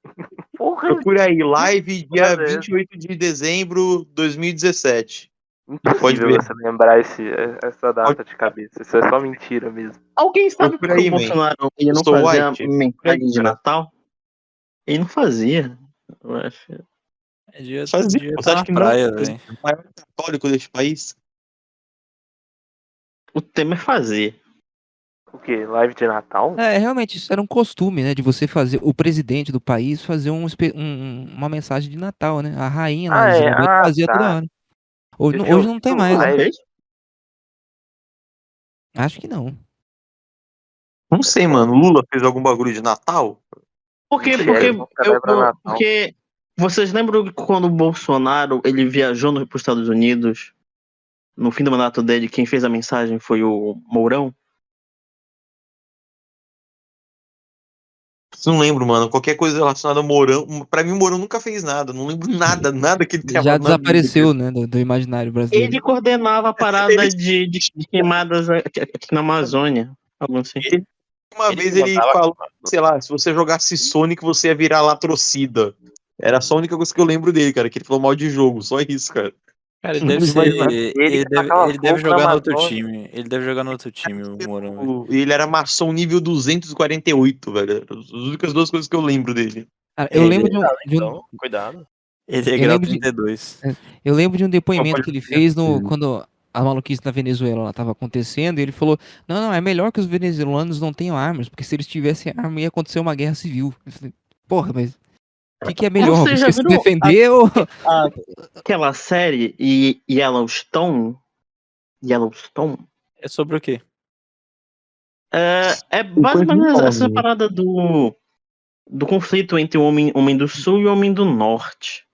Porra, Procura aí, live dia foda essa. 28 de dezembro de 2017. Pode Impossível ver. você lembrar essa data de cabeça. Isso é só mentira mesmo. Alguém sabe por Procura que aí, o man. Bolsonaro ia não Sou fazer a white. mensagem de Cara. Natal? Ele não fazia. Eu acho. Devia Você estar acha na que não? praia, velho. O maior católico deste país? O tema é fazer. O quê? Live de Natal? Realmente, isso era um costume, né? De você fazer, o presidente do país fazer uma mensagem de Natal, né? A rainha lá, Elizabeth, fazia toda Tá. hora. Hoje, Eu não, tinha hoje não tem ouvido mais. live. Acho que não. Não sei, mano. Lula fez algum bagulho de Natal? Michele não celebra Natal. Porque vocês lembram que quando o Bolsonaro ele viajou para os Estados Unidos, no fim do mandato dele, quem fez a mensagem foi o Mourão? Não lembro, mano. Qualquer coisa relacionada ao Mourão. Pra mim, o Mourão nunca fez nada. Não lembro nada que ele tenha Já falado na vida. desapareceu, né? Do imaginário brasileiro. Ele coordenava a parada de queimadas aqui na Amazônia. Algo assim. Uma vez ele falou, sei lá, se você jogasse Sonic, você ia virar latrocida. Era só a única coisa que eu lembro dele, cara, que ele falou mal de jogo, só isso, cara. Cara, ele Não deve imagino ser. nada. Ele deve jogar no outro time. Ele deve jogar no outro time, o Mourão, velho. Ele era maçom nível 248, velho. As únicas duas coisas que eu lembro dele. Cara, eu lembro de um, Então, cuidado. Ele é eu grau lembro de- 32. eu lembro de um depoimento Pode que ele ser. fez quando a maluquice na Venezuela estava acontecendo, e ele falou: não, é melhor que os venezuelanos não tenham armas, porque se eles tivessem arma ia acontecer uma guerra civil. Eu falei, porra, mas o que é melhor? Vocês já Você se viram defender ou. aquela série Yellowstone? Yellowstone? É sobre o quê? É basicamente essa parada do conflito entre o homem do sul e o homem do norte.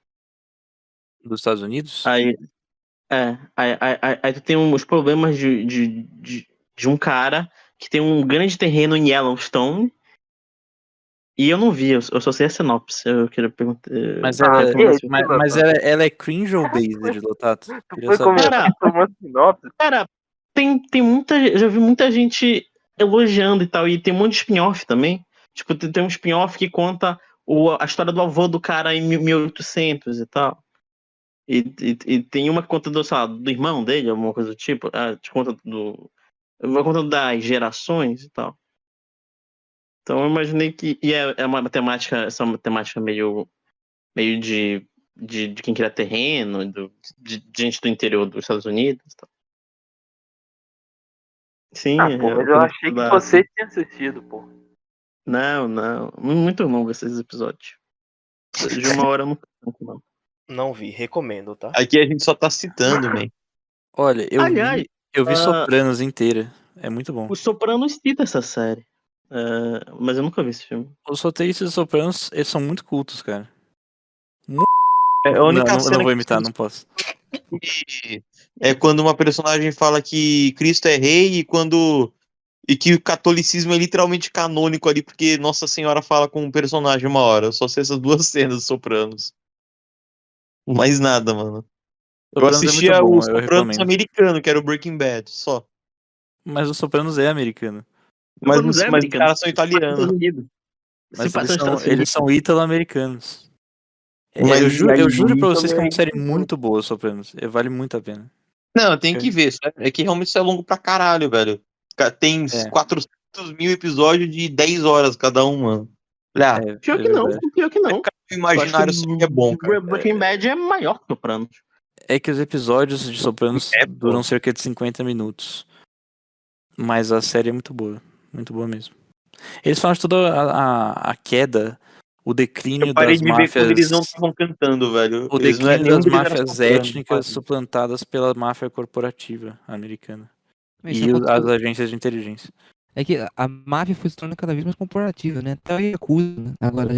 Dos Estados Unidos? Aí tu tem os problemas de um cara que tem um grande terreno em Yellowstone. E eu não vi, eu só sei a sinopse. Eu queria perguntar. Mas ela é cringe ou based, Lotato? Queria Foi saber. começar com uma sinopse. Cara, tem já vi muita gente elogiando e tal. E tem um monte de spin-off também. Tipo, tem um spin-off que conta a história do avô do cara em 1800 e tal. E tem uma que conta sei lá, do irmão dele, alguma coisa do tipo. Te conta vai contando das gerações e tal. Então eu imaginei que. E é uma matemática, essa matemática meio de quem cria terreno, de gente do interior dos Estados Unidos e tal. Sim, Pô, mas eu achei que você tinha assistido, pô. Não. Muito longo esses episódios. De 1 hora eu não canso, não. Não vi, recomendo, tá? Aqui a gente só tá citando, man. Olha, Aliás, eu vi ah, Sopranos inteira. É muito bom. os Sopranos cita essa série. Mas eu nunca vi esse filme. Os roteiristas de Sopranos, eles são muito cultos, cara. É a Não, única não cena vou que imitar, não posso. é quando uma personagem fala que Cristo é rei e que o catolicismo é literalmente canônico ali, porque Nossa Senhora fala com um personagem uma hora. Eu só sei essas duas cenas dos Sopranos. Mais nada, mano. Eu Sopranos é muito assistia o bom, eu Sopranos recomendo. americano, que era o Breaking Bad, só. Mas o Sopranos é americano. Mas, Sopranos é mas os americano. caras são Se passa nos Estados italianos. Unidos. Se Mas passa nos Estados Unidos. eles são ítalo-americanos. Mas Eu juro pra aí vocês que é uma também- série muito boa, Sopranos. Vale muito a pena. Não, tem que ver. É que realmente isso é longo pra caralho, velho. Tem É. 400 mil episódios de 10 horas cada um, mano. Olha, Pior É que não, verdade. pior que não. o Eu acho que imaginário sempre é bom, cara. Breaking Bad é maior que Sopranos. É que os episódios de Sopranos É, pô. duram cerca de 50 minutos. Mas a série é muito boa. Muito boa mesmo. Eles falam de toda a queda, o declínio Eu parei das de ver quando eles não máfias. estavam cantando, velho. O Eles não declínio nenhum das deles era máfias soprano, étnicas sabe? suplantadas pela máfia corporativa americana. Isso E aconteceu- as agências de inteligência. É que a máfia foi se tornando cada vez mais corporativa, né? Até o Yakuza, né? Agora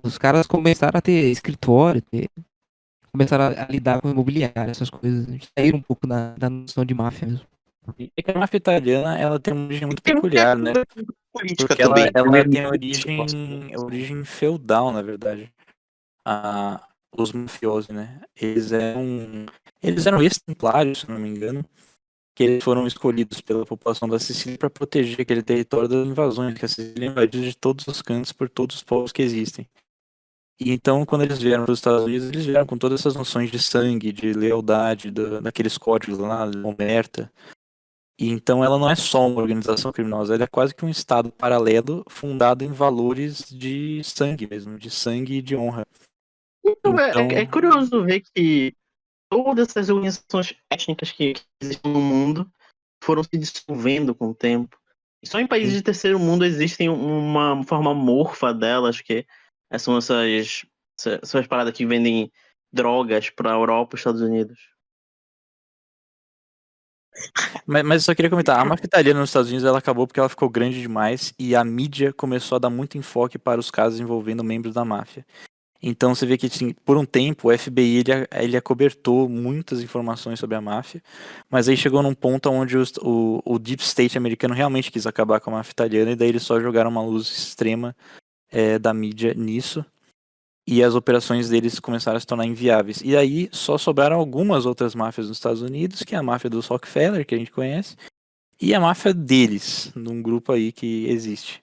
os caras começaram a ter escritório, começaram a lidar com imobiliário, essas coisas. Saíram um pouco da noção de máfia mesmo. É que a máfia italiana, ela tem uma origem muito Tem peculiar, né? política Porque também. ela tem origem feudal, na verdade. Os mafiosi, né? Eles eram ex-templários, se não me engano, que eles foram escolhidos pela população da Sicília para proteger aquele território das invasões, que a Sicília é invadida de todos os cantos por todos os povos que existem. E então, quando eles vieram para os Estados Unidos, eles vieram com todas essas noções de sangue, de lealdade, daqueles códigos lá, Omerta. E então ela não é só uma organização criminosa, ela é quase que um estado paralelo fundado em valores de sangue mesmo, de sangue e de honra. Então, Então, é curioso ver que todas essas organizações étnicas que existem no mundo foram se dissolvendo com o tempo. E só em países de terceiro mundo existem uma forma morfa delas, que são essas paradas que vendem drogas para a Europa e Estados Unidos. mas eu só queria comentar, a máfia italiana nos Estados Unidos ela acabou porque ela ficou grande demais e a mídia começou a dar muito enfoque para os casos envolvendo membros da máfia. Então você vê que assim, por um tempo o FBI ele acobertou muitas informações sobre a máfia, mas aí chegou num ponto onde o Deep State americano realmente quis acabar com a máfia italiana e daí eles só jogaram uma luz extrema da mídia nisso e as operações deles começaram a se tornar inviáveis. E aí só sobraram algumas outras máfias nos Estados Unidos, que é a máfia dos Rockefeller, que a gente conhece, e a máfia deles, num grupo aí que existe,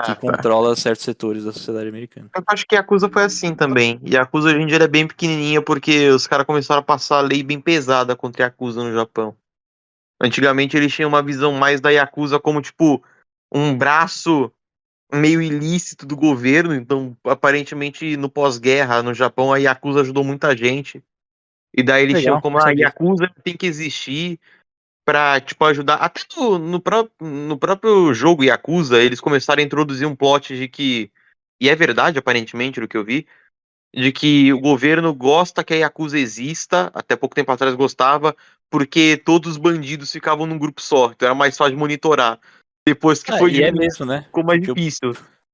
que controla certos setores da sociedade americana. Eu acho que a Yakuza foi assim também. E a Yakuza hoje em dia é bem pequenininha porque os caras começaram a passar a lei bem pesada contra a Yakuza no Japão. Antigamente eles tinham uma visão mais da Yakuza como, tipo, um braço meio ilícito do governo. Então, aparentemente, no pós-guerra, no Japão, a Yakuza ajudou muita gente. E daí eles tinham Legal, como não a sabia. Yakuza tem que existir pra, tipo, ajudar. Até no próprio jogo Yakuza, eles começaram a introduzir um plot de que. E é verdade, aparentemente, do que eu vi, de que o governo gosta que a Yakuza exista, até pouco tempo atrás gostava, porque todos os bandidos ficavam num grupo só, então era mais fácil de monitorar. Depois que foi E é diminuindo, mesmo, né? ficou mais Porque difícil.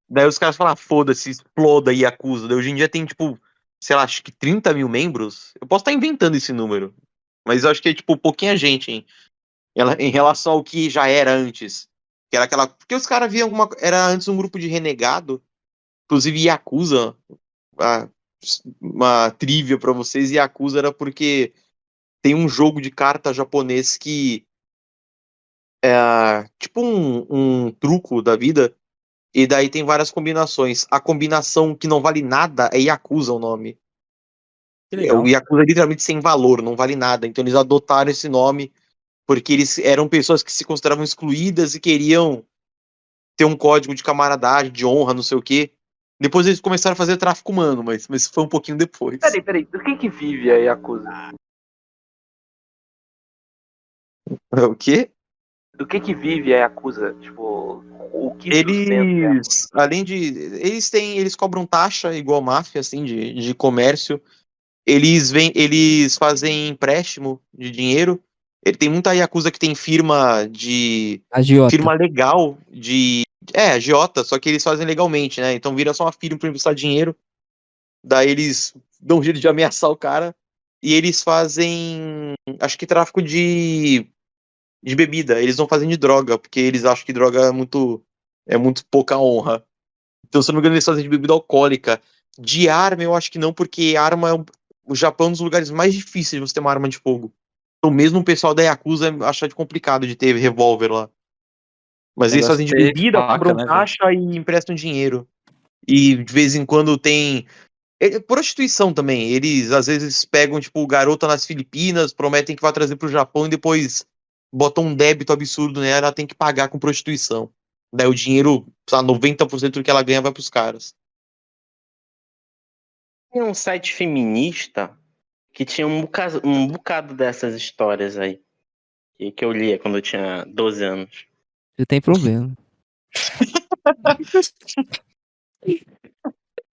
Daí os caras falaram, foda-se, exploda a Yakuza. Daí hoje em dia tem, tipo, sei lá, acho que 30 mil membros. Eu posso estar inventando esse número, mas eu acho que é, tipo, pouquinha gente, hein? Em relação ao que já era antes. Que era aquela. Porque os caras viam alguma. Era antes um grupo de renegado. Inclusive Yakuza. Uma trivia pra vocês. Yakuza era porque tem um jogo de carta japonês que é tipo um truco da vida. E daí tem várias combinações. A combinação que não vale nada é Yakuza o nome. que O legal. Yakuza é literalmente sem valor, não vale nada. Então eles adotaram esse nome porque eles eram pessoas que se consideravam excluídas e queriam ter um código de camaradagem, de honra, não sei o quê. Depois eles começaram a fazer tráfico humano, mas foi um pouquinho depois. Peraí, do que vive a Yakuza? O quê? do que vive a Yakuza? Tipo, o que sustenta? Eles, além de. Eles cobram taxa igual máfia, assim, de comércio. Eles fazem empréstimo de dinheiro. Ele tem muita Yakuza que tem firma Agiota. firma legal de. É, agiota, só que eles fazem legalmente, né? Então vira só uma firma pra emprestar dinheiro. Daí eles dão um jeito de ameaçar o cara. E eles fazem. Acho que tráfico de bebida. Eles não fazem de droga, porque eles acham que droga é muito pouca honra. Então, se eu não me engano, eles fazem de bebida alcoólica. De arma, eu acho que não, porque arma o Japão é um dos lugares mais difíceis de você ter uma arma de fogo. Então, mesmo o pessoal da Yakuza acha complicado de ter revólver lá. Mas eles Negócio fazem de ter bebida, faca, cobram né, velho? taxa e emprestam dinheiro. E de vez em quando tem. Prostituição também. Eles às vezes pegam, tipo, garota nas Filipinas, prometem que vai trazer pro Japão e depois botam um débito absurdo nela, ela tem que pagar com prostituição. Daí o dinheiro, sei lá, 90% do que ela ganha vai pros caras. Tem um site feminista que tinha um bocado dessas histórias aí. Que eu lia quando eu tinha 12 anos. Você tem problema.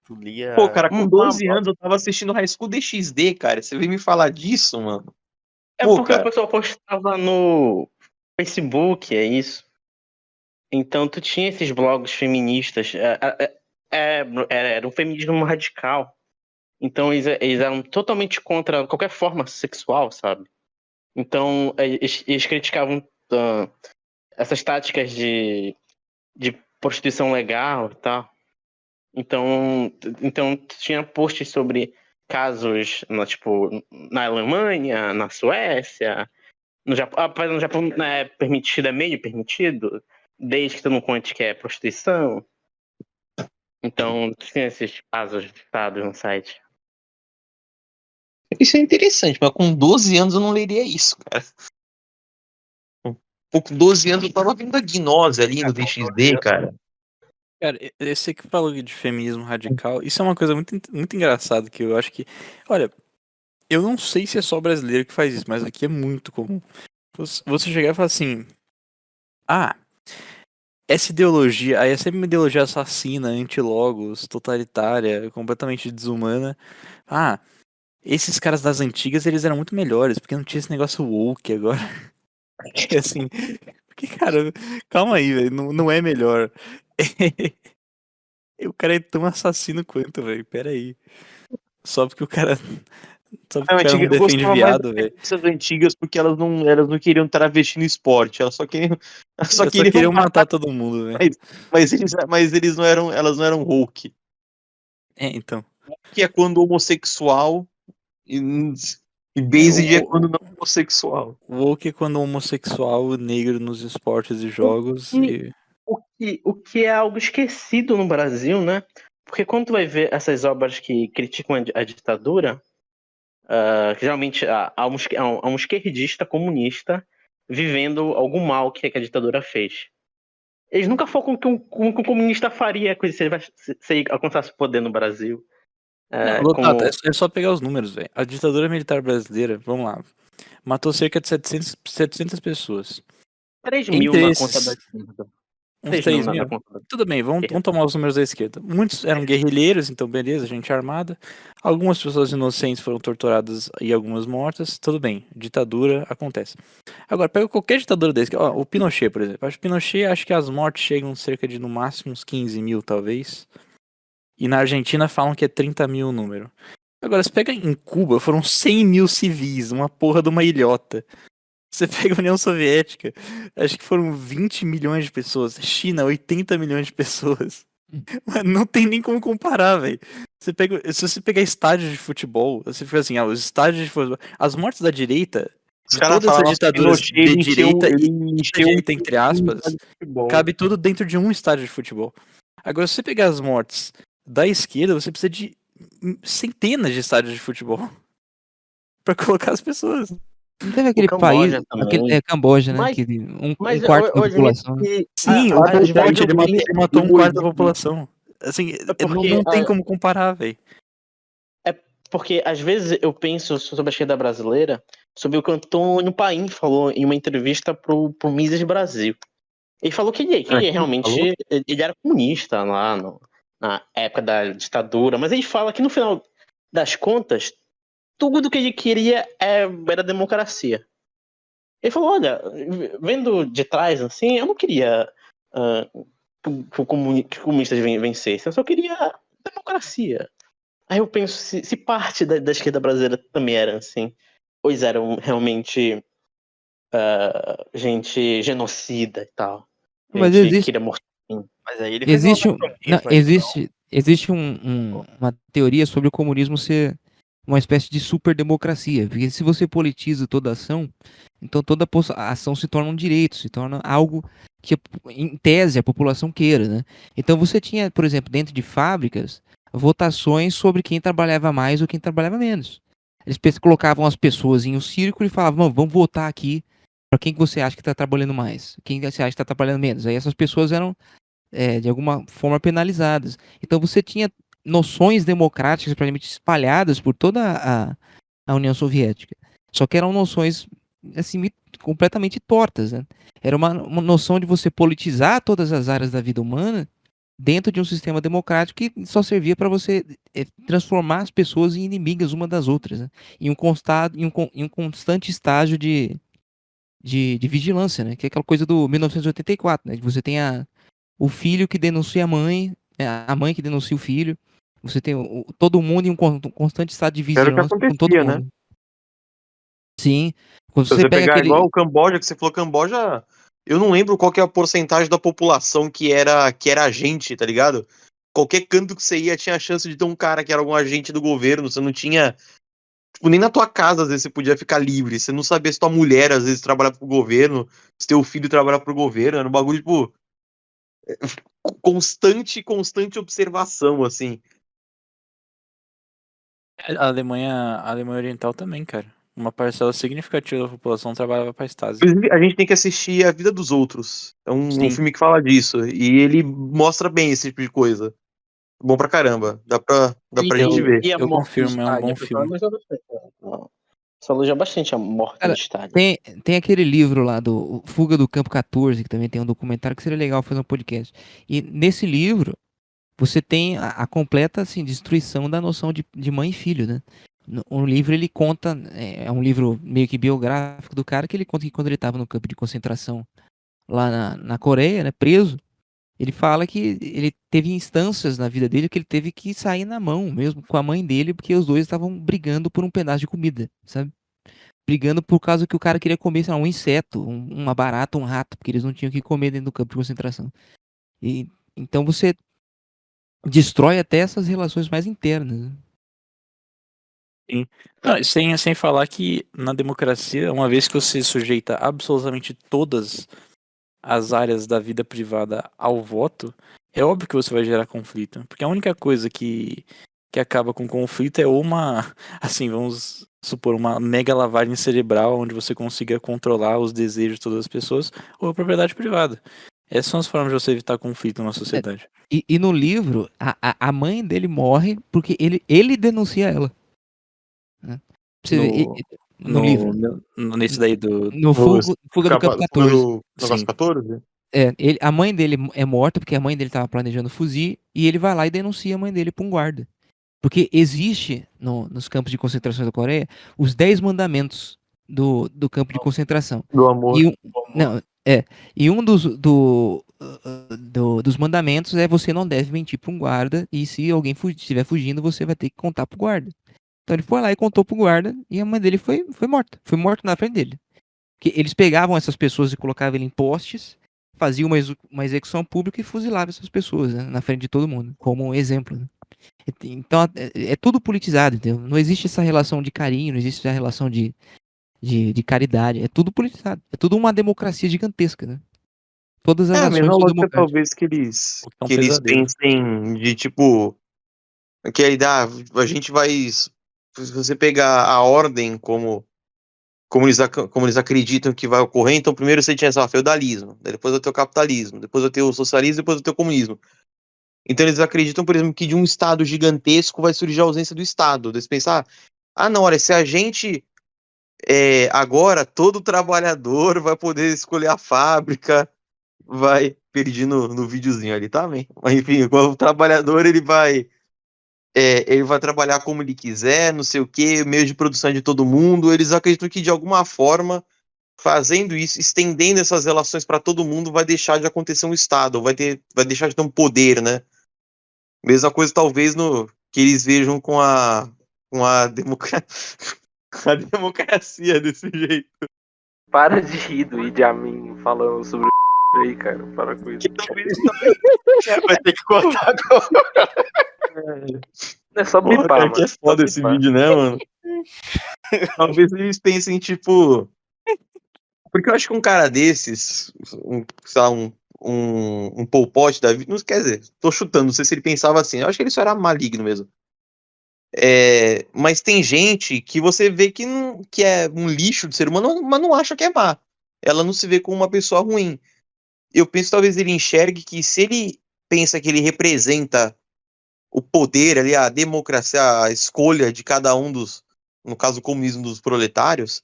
Tu lia. Pô, cara, com Uma- 12 anos eu tava assistindo High School DxD, cara. Você veio me falar disso, mano? É Pô, porque o cara. pessoal postava no Facebook, é isso. Então tu tinha esses blogs feministas. Era um feminismo radical. Então eles eram totalmente contra qualquer forma sexual, sabe? Então eles criticavam essas táticas de prostituição legal e tal. Então tinha posts sobre casos na Alemanha, na Suécia, no Japão. No Japão é permitido, é meio permitido, desde que tu não conte que é prostituição. Então tinha esses casos listados no site. Isso é interessante, mas com 12 anos eu não leria isso, cara. Com 12 anos eu tava vendo a Gnose ali no DxD, cara. Cara, esse que falou de feminismo radical, isso é uma coisa muito, muito engraçada que eu acho que. Olha, eu não sei se é só brasileiro que faz isso, mas aqui é muito comum. Você chegar e falar assim: ah, essa ideologia, aí é sempre uma ideologia assassina, anti-logos, totalitária, completamente desumana. Ah, esses caras das antigas, eles eram muito melhores, porque não tinha esse negócio woke agora. É assim, porque, cara, calma aí, velho, não é melhor. O cara é tão assassino quanto, velho, pera aí. Só porque o cara. Só porque o cara não Eu defende gostava mais viado, das velho. feministas antigas porque elas não queriam travesti no esporte, elas só queriam, elas só Só queriam queriam matar, matar todo mundo, velho. mas eles não eram, elas não eram woke. É, então. Que é quando homossexual e, e É, based é quando não homossexual. o woke é quando homossexual negro nos esportes e O jogos que, e. o que é algo esquecido no Brasil, né? Porque quando tu vai ver essas obras que criticam a ditadura, que geralmente há um esquerdista comunista vivendo algum mal que a ditadura fez. Eles nunca focam que um comunista faria se ele alcançasse o poder no Brasil. Não, Lotata, é só pegar os números, velho. A ditadura militar brasileira, vamos lá, matou cerca de 700 pessoas. 3 mil Entre na esses, conta da esquerda. uns 3 3 mil na mil. conta da Tudo bem, vamos esquerda. tomar os números da esquerda. Muitos eram guerrilheiros, então beleza, gente armada. Algumas pessoas inocentes foram torturadas e algumas mortas. Tudo bem, ditadura acontece. Agora, pega qualquer ditadura desse. Ó, o Pinochet, por exemplo. Acho que as mortes chegam cerca de no máximo uns 15 mil, talvez. E na Argentina falam que é 30 mil o número. Agora, você pega em Cuba, foram 100 mil civis, uma porra de uma ilhota. Você pega a União Soviética, acho que foram 20 milhões de pessoas. China, 80 milhões de pessoas. Mas não tem nem como comparar, velho. Se você pegar estádios de futebol, você fica assim, os estádios de futebol. As mortes da direita, Os de caras todas as falavam que ditaduras Pinochet de direita ele e da encheu direita, entre aspas, futebol. cabe tudo dentro de um estádio de futebol. Agora, se você pegar as mortes da esquerda, você precisa de centenas de estádios de futebol pra colocar as pessoas. Não teve aquele país, Camboja também. Camboja, né? Mas- Que Mas um quarto da hoje população. Sim, a o atividade Ponte, ele matou um quarto da população. Assim, porque não tem como comparar, velho. porque às vezes eu penso sobre a esquerda brasileira, sobre o que o Antônio Paim falou em uma entrevista pro Mises Brasil. Ele falou que ele realmente ele era comunista lá na época da ditadura, mas ele fala que no final das contas, tudo que ele queria era democracia. Ele falou, olha, vendo de trás assim, eu não queria que os comunistas vencessem, eu só queria democracia. Aí eu penso, se parte da esquerda brasileira também era assim, ou eles eram realmente gente genocida e tal. Mas Gente que existe, queria morrer. Mas aí ele fez uma existe, não, vasectomia, existe uma teoria sobre o comunismo ser uma espécie de superdemocracia. Porque se você politiza toda a ação, então toda a ação se torna um direito, se torna algo que, em tese, a população queira, né? Então você tinha, por exemplo, dentro de fábricas, votações sobre quem trabalhava mais ou quem trabalhava menos. Eles colocavam as pessoas em um círculo e falavam, "Não, vamos votar aqui para quem que você acha que está trabalhando mais, quem você acha que está trabalhando menos." Aí essas pessoas eram de alguma forma penalizadas. Então você tinha noções democráticas praticamente espalhadas por toda a União Soviética. Só que eram noções assim completamente tortas, né? Era uma noção de você politizar todas as áreas da vida humana dentro de um sistema democrático que só servia para você transformar as pessoas em inimigas uma das outras, né? Em um constante estágio de vigilância, né? Que é aquela coisa do 1984, né? Que você tem o filho que denuncia a mãe que denuncia o filho. Você tem todo mundo em um constante estado de Era o que vigilância com todo acontecia, né? mundo. Sim. Quando Se você você pega pegar aquele. igual o Camboja, que você falou Camboja, eu não lembro qual que é a porcentagem da população que era agente, tá ligado? Qualquer canto que você ia tinha a chance de ter um cara que era algum agente do governo, você não tinha. Tipo, nem na tua casa, às vezes, você podia ficar livre. Você não sabia se tua mulher, às vezes, trabalhava pro governo, se teu filho trabalhava pro governo. Era um bagulho, tipo, constante observação, assim. A Alemanha Oriental também, cara. Uma parcela significativa da população trabalhava pra Stasi. Inclusive, a gente tem que assistir A Vida dos Outros. É um Sim. filme que fala disso. E ele mostra bem esse tipo de coisa. Bom pra caramba. Dá pra gente ver. E a Eu morte confirmo, de é um bom Stalin, filme. Só elogia bastante a morte Cara, de Stalin. tem aquele livro lá do Fuga do Campo 14, que também tem um documentário que seria legal fazer um podcast. E nesse livro, você tem a completa assim, destruição da noção de mãe e filho, né? O livro ele conta, é um livro meio que biográfico do cara, que ele conta que quando ele estava no campo de concentração lá na Coreia, né, preso, ele fala que ele teve instâncias na vida dele que ele teve que sair na mão mesmo com a mãe dele, porque os dois estavam brigando por um pedaço de comida, sabe? Brigando por causa que o cara queria comer, sei lá, um inseto, uma barata, um rato, porque eles não tinham o que comer dentro do campo de concentração. E então você destrói até essas relações mais internas, né? Sim. Não, sem falar que na democracia, uma vez que você sujeita absolutamente todas as áreas da vida privada ao voto, é óbvio que você vai gerar conflito. Porque a única coisa que acaba com conflito é uma, assim, vamos supor, uma mega lavagem cerebral onde você consiga controlar os desejos de todas as pessoas, ou a propriedade privada. Essas são as formas de você evitar conflito na sociedade. E no livro, a mãe dele morre porque ele denuncia ela. Né? No livro. Nesse daí do... No Fuga do Campo 14. No Sim. negócio 14? A mãe dele é morta porque a mãe dele estava planejando fuzir e ele vai lá e denuncia a mãe dele para um guarda. Porque existe nos campos de concentração da Coreia os 10 mandamentos do campo de concentração. Do amor. E um dos mandamentos é você não deve mentir para um guarda e se alguém estiver fugindo você vai ter que contar pro guarda. Então ele foi lá e contou pro guarda e a mãe dele foi morta. Foi morta na frente dele. Que eles pegavam essas pessoas e colocavam ele em postes, faziam uma execução pública e fuzilavam essas pessoas, né, na frente de todo mundo, como um exemplo. Né? Então é tudo politizado, entendeu? Não existe essa relação de carinho, não existe essa relação de caridade. É tudo politizado. É tudo uma democracia gigantesca, né? Todas as É a ações mesma são lógica, democráticas. talvez, que eles É um pesadelo. pensem de tipo. Que aí dá, a gente vai. Se você pegar a ordem como eles acreditam que vai ocorrer, então primeiro você tinha, sei lá, feudalismo, daí depois vai ter o capitalismo, depois vai ter o socialismo, depois vai ter o comunismo. Então eles acreditam, por exemplo, que de um Estado gigantesco vai surgir a ausência do Estado. Eles pensam, não, olha, se a gente agora todo trabalhador vai poder escolher a fábrica, vai, perdi no videozinho ali, tá, bem? Mas enfim, o trabalhador ele vai trabalhar como ele quiser, não sei o que, meio de produção de todo mundo. Eles acreditam que de alguma forma, fazendo isso, estendendo essas relações para todo mundo, vai deixar de acontecer um Estado, vai deixar de ter um poder, né? Mesma coisa talvez que eles vejam com a a democracia desse jeito. Para de rir do Idi Amin falando sobre o aí, cara. Para com isso. Vai ter que cortar agora. É só Porra, bipar, cara, mano. que é foda esse vídeo, né, mano? Talvez eles pensem, tipo... Porque eu acho que um cara desses, sei lá, um Pol Pot da vida... Não quer dizer, tô chutando, não sei se ele pensava assim. Eu acho que ele só era maligno mesmo. Mas tem gente que você vê que é um lixo de ser humano, mas não acha que é má. Ela não se vê como uma pessoa ruim. Eu penso que talvez ele enxergue que se ele pensa que ele representa o poder ali, a democracia, a escolha de cada um no caso o comunismo dos proletários,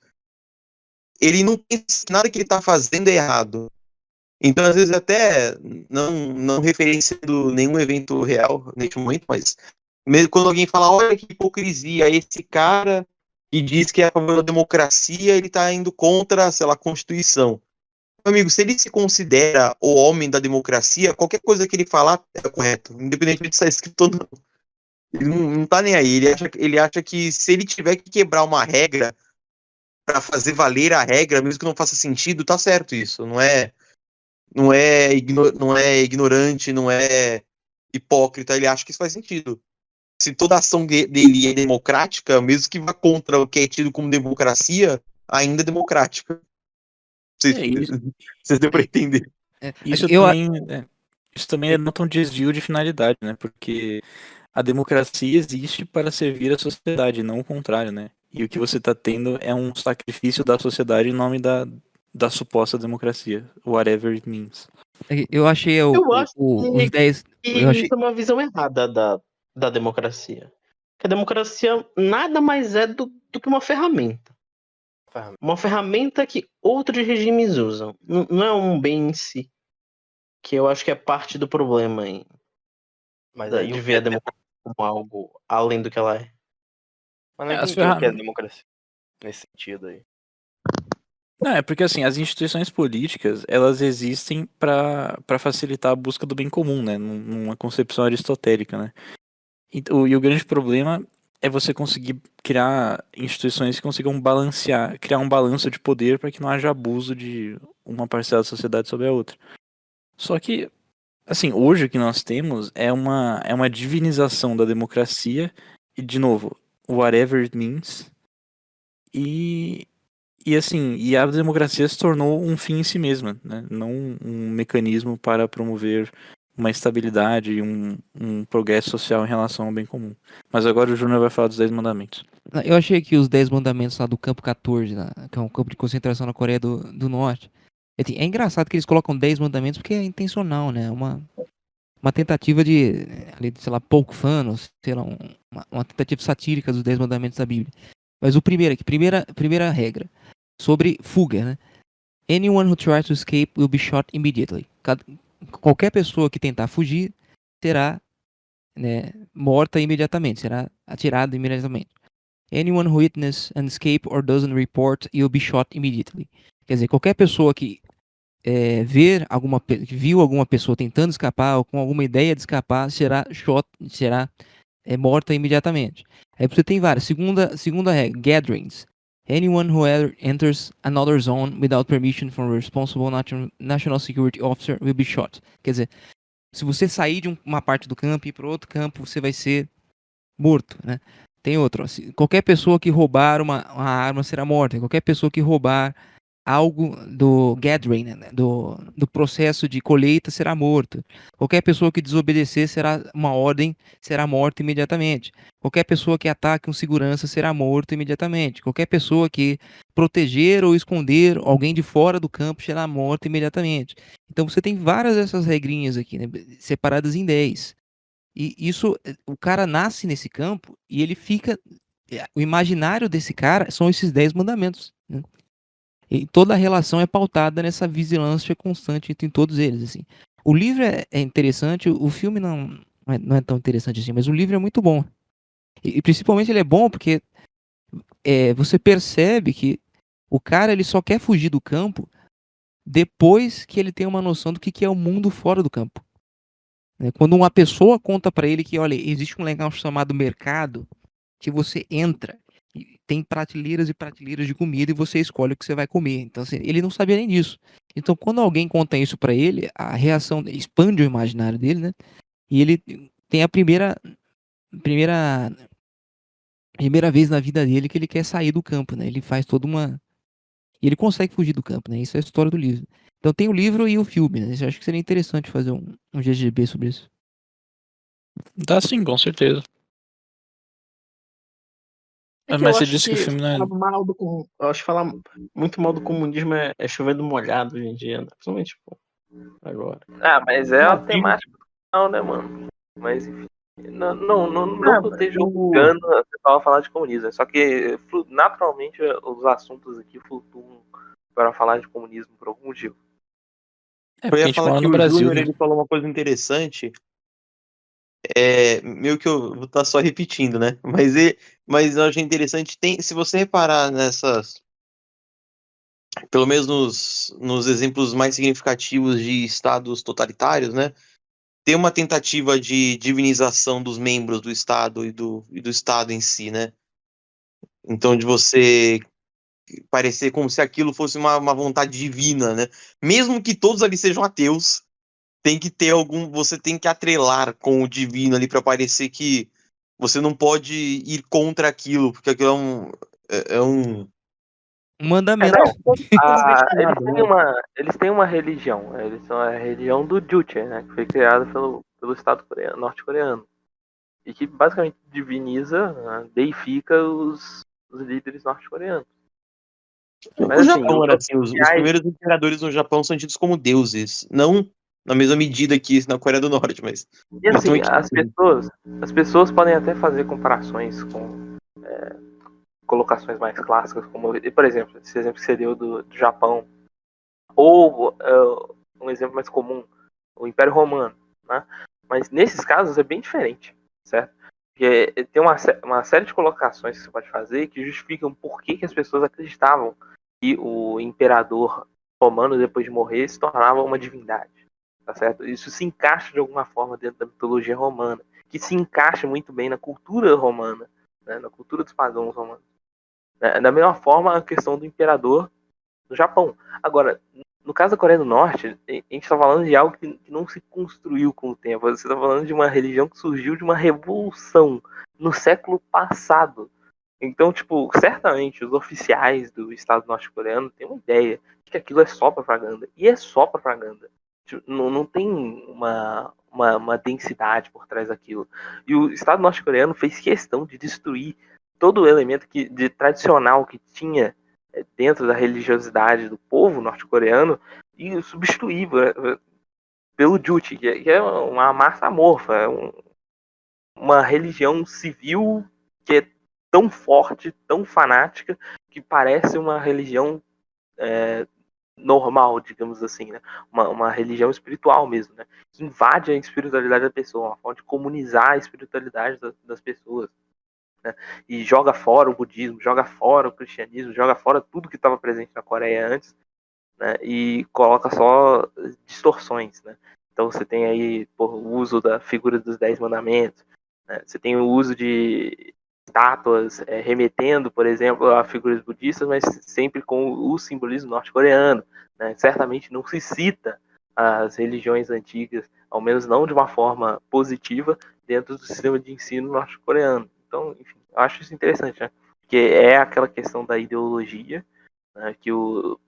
ele não pensa que nada que ele está fazendo é errado. Então, às vezes, até não referenciando nenhum evento real neste momento, mas mesmo quando alguém fala, olha que hipocrisia, esse cara que diz que é a favor da democracia, ele está indo contra, sei lá, a Constituição. Meu amigo, se ele se considera o homem da democracia, qualquer coisa que ele falar é correto, independente de estar escrito ou não. Ele não tá nem aí. Ele acha que se ele tiver que quebrar uma regra para fazer valer a regra, mesmo que não faça sentido, tá certo isso. Não é ignorante, não é hipócrita. Ele acha que isso faz sentido. Se toda ação dele é democrática, mesmo que vá contra o que é tido como democracia, ainda é democrática. Vocês deu para entender. Isso também denota um desvio de finalidade, né? Porque a democracia existe para servir a sociedade, não o contrário, né? E o que você está tendo é um sacrifício da sociedade em nome da suposta democracia, whatever it means. Eu achei Eu acho os 10. Eu achei... isso é uma visão errada da democracia. Que a democracia nada mais é do que uma ferramenta. Uma ferramenta que outros regimes usam. Não é um bem em si. Que eu acho que é parte do problema aí. De ver a democracia como algo além do que ela é. Mas não entendi o que é democracia nesse sentido aí. Não, é porque assim, as instituições políticas, elas existem para facilitar a busca do bem comum, né? Numa concepção aristotélica, né? E o grande problema é você conseguir criar instituições que consigam criar um balanço de poder para que não haja abuso de uma parcela da sociedade sobre a outra. Só que, assim, hoje o que nós temos é uma divinização da democracia e, de novo, whatever it means. E a democracia se tornou um fim em si mesma, né? Não um mecanismo para promover uma estabilidade e um progresso social em relação ao bem comum. Mas agora o Júnior vai falar dos 10 mandamentos. Eu achei que os 10 mandamentos lá do campo 14, que é um campo de concentração na Coreia do Norte. É engraçado que eles colocam 10 mandamentos porque é intencional, né? Uma tentativa de, sei lá, poke fun, ou sei lá, uma tentativa satírica dos 10 mandamentos da Bíblia. Mas o primeiro aqui, primeira regra, sobre fuga, né? Anyone who tries to escape will be shot immediately. Qualquer pessoa que tentar fugir será, né, morta imediatamente, será atirada imediatamente. Anyone who witnesses an escape or doesn't report will be shot immediately. Quer dizer, qualquer pessoa que viu alguma pessoa tentando escapar ou com alguma ideia de escapar será morta imediatamente. Aí você tem várias. Segunda regra, gatherings. Anyone who enters another zone without permission from a responsible national security officer will be shot. Quer dizer, se você sair de uma parte do campo e ir para outro campo, você vai ser morto, né? Tem outro. Qualquer pessoa que roubar uma arma será morta. Qualquer pessoa que roubar algo do gathering, né, do processo de colheita será morto. Qualquer pessoa que desobedecer uma ordem será morta imediatamente. Qualquer pessoa que ataque um segurança será morto imediatamente. Qualquer pessoa que proteger ou esconder alguém de fora do campo será morta imediatamente. Então você tem várias dessas regrinhas aqui, né, separadas em 10. E isso, o cara nasce nesse campo e ele fica. O imaginário desse cara são esses 10 mandamentos, né? E toda a relação é pautada nessa vigilância constante entre todos eles, assim. O livro é interessante, o filme não é tão interessante assim, mas o livro é muito bom. E principalmente ele é bom porque você percebe que o cara ele só quer fugir do campo depois que ele tem uma noção do que é o mundo fora do campo, né? Quando uma pessoa conta pra ele que, olha, existe um lugar chamado mercado, que você entra e tem prateleiras e prateleiras de comida e você escolhe o que você vai comer. Então, assim, ele não sabia nem disso. Então, quando alguém conta isso pra ele, a reação expande o imaginário dele, né? E ele tem a primeira primeira vez na vida dele que ele quer sair do campo, né? Ele faz toda uma e ele consegue fugir do campo, né? Isso é a história do livro. Então tem o livro e o filme, né? Eu acho que seria interessante fazer um GGB sobre isso. Dá sim, com certeza. É que Mas eu você acho disse que o que filme não é. falar mal eu acho que falar muito mal do comunismo é chovendo molhado hoje em dia, né? Principalmente, pô, agora. Ah, mas é a Imagina. temática do canal, né, mano? Mas enfim. Não que eu esteja o- julgando a pessoa falar de comunismo, só que naturalmente os assuntos aqui flutuam para falar de comunismo por algum motivo. É Eu porque a ia gente falar mora que no o Brasil, Júnior né? ele falou uma coisa interessante. Meio que eu vou estar só repetindo, né? Mas eu achei interessante. Se você reparar nessas, pelo menos nos exemplos mais significativos de estados totalitários, né? Tem uma tentativa de divinização dos membros do Estado e do Estado em si, né? Então, de você parecer como se aquilo fosse uma vontade divina, né? Mesmo que todos ali sejam ateus, tem que ter você tem que atrelar com o divino ali para parecer que você não pode ir contra aquilo, porque aquilo é um Um mandamento. Não, nada, né? eles têm uma religião, né? Eles são a religião do Juche, né? Que foi criada pelo Estado norte-coreano. E que basicamente diviniza, né, deifica os líderes norte-coreanos. O Mas assim, Japão os era assim, os oficiais. primeiros imperadores no Japão são tidos como deuses, não na mesma medida que na Coreia do Norte, mas E eles são assim, equivalentes. as pessoas podem até fazer comparações com colocações mais clássicas, como, por exemplo, esse exemplo que você deu do Japão, ou um exemplo mais comum, o Império Romano, né? Mas nesses casos é bem diferente, certo? Porque tem uma série de colocações que você pode fazer que justificam por que as pessoas acreditavam que o imperador romano, depois de morrer, se tornava uma divindade, tá certo? Isso se encaixa de alguma forma dentro da mitologia romana, que se encaixa muito bem na cultura romana, né? Na cultura dos pagãos romanos. Da mesma forma, a questão do imperador no Japão. Agora, no caso da Coreia do Norte, a gente está falando de algo que não se construiu com o tempo. Você está falando de uma religião que surgiu de uma revolução no século passado. Então, tipo, certamente os oficiais do Estado norte-coreano têm uma ideia de que aquilo é só propaganda. E é só propaganda. Tipo, não tem uma densidade por trás daquilo. E o Estado norte-coreano fez questão de destruir todo o elemento de tradicional que tinha dentro da religiosidade do povo norte-coreano e substituir pelo Juche, que é uma massa amorfa, uma religião civil que é tão forte, tão fanática, que parece uma religião normal, digamos assim, né? Uma religião espiritual mesmo, né? Que invade a espiritualidade da pessoa, uma forma de comunizar a espiritualidade das pessoas. Né? E joga fora o budismo, joga fora o cristianismo, joga fora tudo que estava presente na Coreia antes, né? E coloca só distorções, né? Então você tem aí o uso da figura dos 10 mandamentos, né? Você tem o uso de estátuas remetendo, por exemplo, a figuras budistas, mas sempre com o simbolismo norte-coreano, né? Certamente não se cita as religiões antigas, ao menos não de uma forma positiva, dentro do sistema de ensino norte-coreano. Então, enfim, eu acho isso interessante, né? Porque é aquela questão da ideologia, né? Que o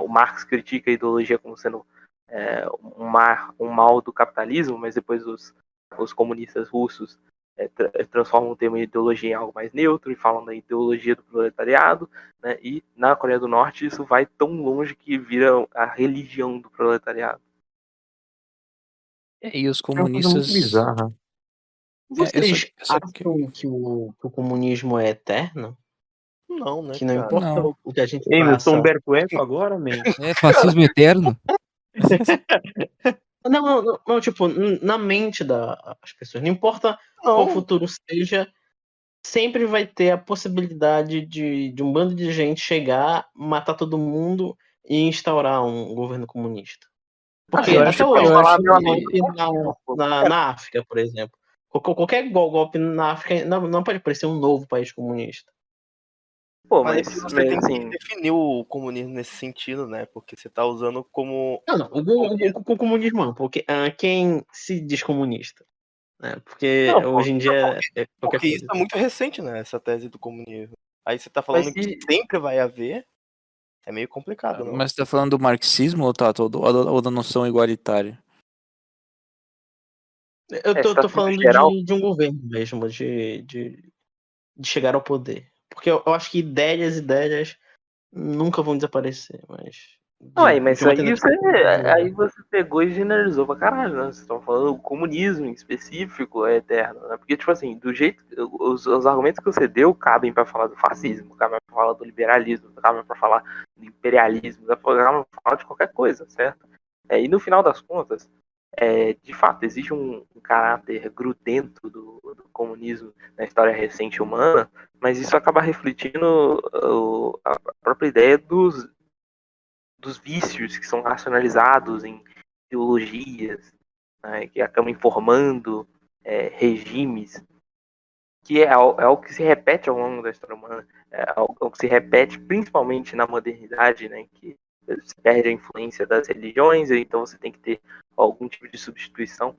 Marx critica a ideologia como sendo um mal do capitalismo, mas depois os comunistas russos transformam o termo ideologia em algo mais neutro e falam da ideologia do proletariado, né? E na Coreia do Norte isso vai tão longe que vira a religião do proletariado. E os É uma coisa muito comunistas. bizarra. Vocês sabe que... acham que o comunismo é eterno? Não, né, Que não cara? importa Não. o que a gente Ei, meu, faça. sou Humberto Eco agora, man. É fascismo eterno? Não, tipo, na mente das pessoas, não importa qual Não. futuro seja, sempre vai ter a possibilidade de um bando de gente chegar, matar todo mundo e instaurar um governo comunista. Porque Eu até acho, hoje eu teve acho golpe que... na África, por exemplo. Qualquer golpe na África não pode parecer um novo país comunista. Pô, Mas mas, é que você tem que assim, definir o comunismo nesse sentido, né? Porque você tá usando como. Não, o comunismo não, porque quem se diz comunista? Né? Porque não, pô, hoje em dia é qualquer Porque isso coisa. é muito recente, né? Essa tese do comunismo. Aí você tá mas falando que se, sempre vai haver. É meio complicado, não? Mas você tá falando do marxismo, Tato, ou da noção igualitária? Eu você tá tô falando falando geral, de um governo mesmo, de chegar ao poder. Porque eu acho que ideias nunca vão desaparecer, mas não, aí, de mas uma aí tentativa você, de aí governo. você pegou e generalizou pra caralho, né? Vocês estão falando o comunismo em específico é eterno, né? Porque, tipo assim, do jeito. Os argumentos que você deu cabem pra falar do fascismo, cabem pra falar do liberalismo, cabem pra falar do imperialismo, cabem pra falar de qualquer coisa, certo? E no final das contas, de fato, existe um caráter grudento do comunismo na história recente humana, mas isso acaba refletindo a própria ideia dos vícios que são racionalizados em ideologias, né, que acabam informando regimes, que é algo que se repete ao longo da história humana, é algo que se repete principalmente na modernidade, né, que se perde a influência das religiões, então você tem que ter algum tipo de substituição,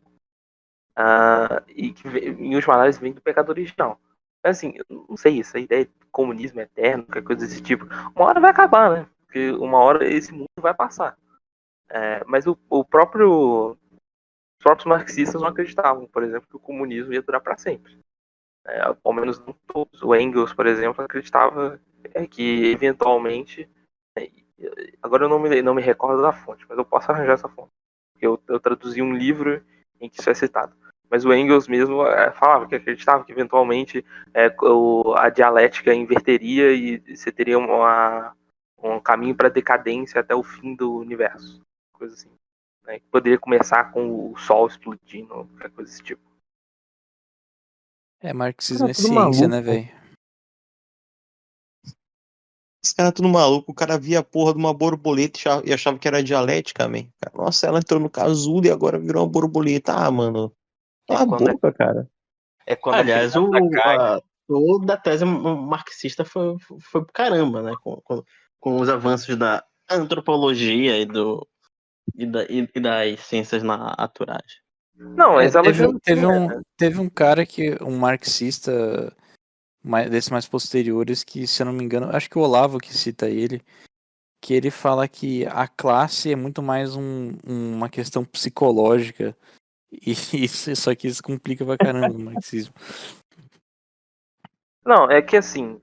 e que, em última análise, vem do pecado original. Mas, assim, eu não sei, essa ideia de comunismo eterno, qualquer coisa desse tipo, uma hora vai acabar, né? Porque uma hora esse mundo vai passar. Mas os próprios marxistas não acreditavam, por exemplo, que o comunismo ia durar para sempre. Ao menos não todos. O Engels, por exemplo, acreditava que eventualmente. é, Agora eu não me recordo da fonte, mas eu posso arranjar essa fonte. Eu traduzi um livro em que isso é citado. Mas o Engels mesmo falava que acreditava que eventualmente a dialética inverteria e você teria um caminho para decadência até o fim do universo. Coisa assim. Né? Poderia começar com o Sol explodindo, qualquer coisa desse tipo. Marxismo Cara, é tudo ciência, né, maluco. velho? Esse cara é tudo maluco. O cara via a porra de uma borboleta e achava que era dialética, man. Nossa, ela entrou no casulo e agora virou uma borboleta. Ah, mano. É Cala a quando, boca, cara. a Aliás, criança caga. toda a tese marxista foi pro caramba, né? Com os avanços da antropologia e das ciências naturais. Não, mas ela já não tinha. Teve um cara um marxista desses mais posteriores, que, se eu não me engano, acho que o Olavo que cita ele, que ele fala que a classe é muito mais uma questão psicológica, e só que isso complica pra caramba o marxismo. Não, é que assim,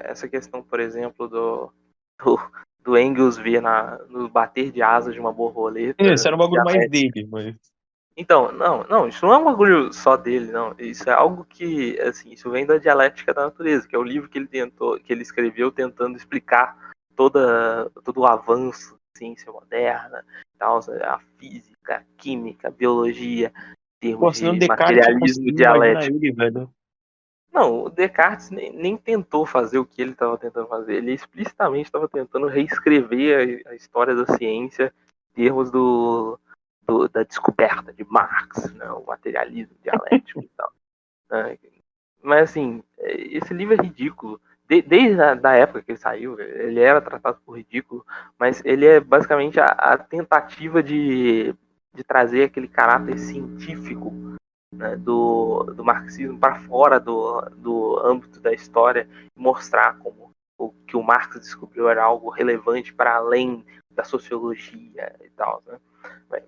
essa questão, por exemplo, do Engels ver no bater de asas de uma borboleta. Esse era o bagulho mais dele, mas. Então, não, isso não é um bagulho só dele, não. Isso é algo que, assim, isso vem da dialética da natureza, que é o livro que ele escreveu tentando explicar todo o avanço da ciência moderna, tal, a física, a química, a biologia, em Pô, termos se não de Descartes tinha materialismo conseguido, imagina dialético. ele, velho. Não, o Descartes nem tentou fazer o que ele estava tentando fazer. Ele explicitamente estava tentando reescrever a história da ciência em termos da descoberta de Marx, né, o materialismo dialético e tal. Né. Mas, assim, esse livro é ridículo. Desde a da época que ele saiu, ele era tratado por ridículo, mas ele é basicamente a tentativa de trazer aquele caráter científico, né, do marxismo para fora do âmbito da história e mostrar como o que o Marx descobriu era algo relevante para além da sociologia e tal, né?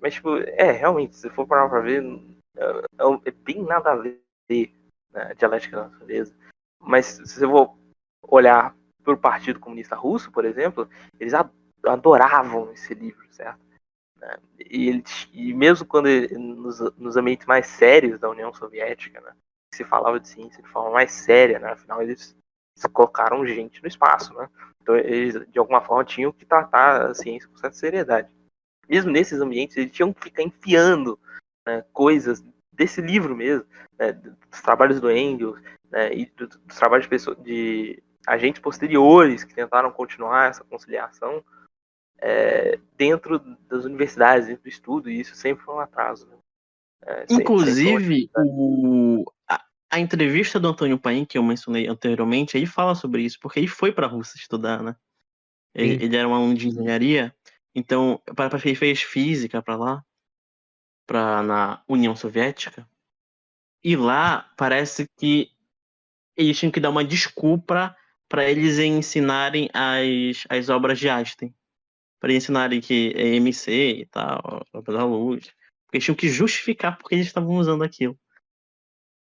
Mas tipo, realmente, se for parar para ver, é bem nada a ver, né, a dialética da natureza. Mas se você for olhar para o Partido Comunista Russo, por exemplo, eles adoravam esse livro, certo? E mesmo quando nos ambientes mais sérios da União Soviética, né, que se falava de ciência de forma mais séria, né? Afinal, eles colocaram gente no espaço, né? Então, eles, de alguma forma, tinham que tratar a ciência com certa seriedade. Mesmo nesses ambientes, eles tinham que ficar enfiando, né, coisas desse livro mesmo, né, dos trabalhos do Engels, né, e dos trabalhos de agentes posteriores que tentaram continuar essa conciliação dentro das universidades, dentro do estudo, e isso sempre foi um atraso. Né? Inclusive, a entrevista do Antônio Paim, que eu mencionei anteriormente, ele fala sobre isso, porque ele foi para a Rússia estudar, né? Ele era um aluno de engenharia, então ele fez física para lá, na União Soviética, e lá parece que eles tinham que dar uma desculpa para eles ensinarem as obras de Einstein, para eles ensinarem que é MC e tal, obra da luz, porque eles tinham que justificar porque eles estavam usando aquilo.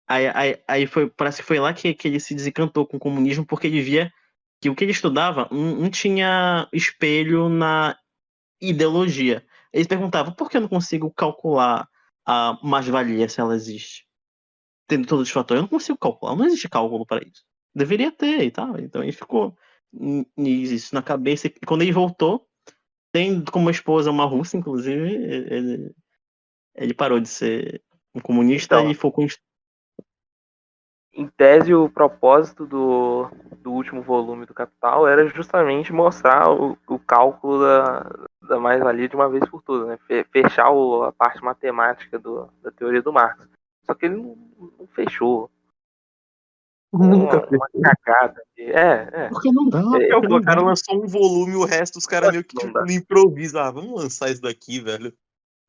Aí parece que foi lá que ele se desencantou com o comunismo, porque ele via que o que ele estudava não tinha espelho na ideologia. Ele perguntava, por que eu não consigo calcular a mais-valia se ela existe? Tendo todos os fatores, eu não consigo calcular, não existe cálculo para isso. Deveria ter e tal. Então ele ficou isso na cabeça. E quando ele voltou, tem como esposa uma russa, inclusive, ele parou de ser um comunista Então, e focou em tese, o propósito do último volume do Capital era justamente mostrar o cálculo da mais-valia de uma vez por todas, né? Fechar a parte matemática da teoria do Marx. Só que ele não fechou. Nunca uma cagada. Porque não dá. O cara lançou um volume, o resto os caras meio que Não tipo, dá. no improviso. Vamos lançar isso daqui, velho.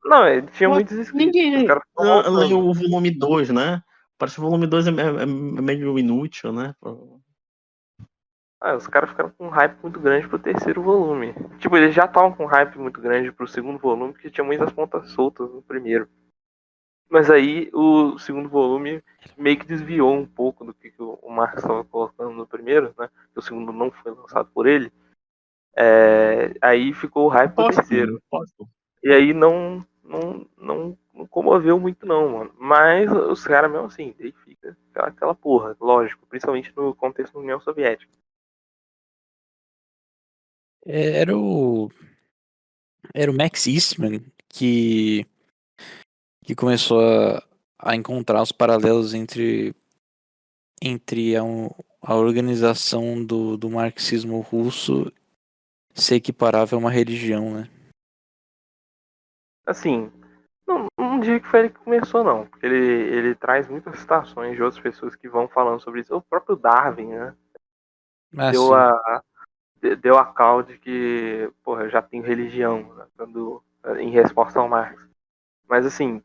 Não, ele tinha muitos escritos. Ninguém Os caras ficam leu voltando. o volume 2, né? Parece que o volume 2 é meio inútil, né? Os caras ficaram com um hype muito grande pro terceiro volume. Tipo, eles já estavam com um hype muito grande pro segundo volume, porque tinha muitas pontas soltas no primeiro. Mas aí o segundo volume meio que desviou um pouco do que o Marx estava colocando no primeiro, né? Que o segundo não foi lançado por ele. Aí ficou o hype pro terceiro. E aí não comoveu muito não, mano. Mas os caras mesmo assim, daí fica aquela porra, lógico, principalmente no contexto da União Soviética. Era o Max Eastman que começou a encontrar os paralelos entre a organização do marxismo russo ser equiparável a uma religião, né? Assim, não digo que foi ele que começou, não. Porque ele traz muitas citações de outras pessoas que vão falando sobre isso. O próprio Darwin, né? Deu a call de que, porra, eu já tenho religião, né, em resposta ao Marx. Mas, assim,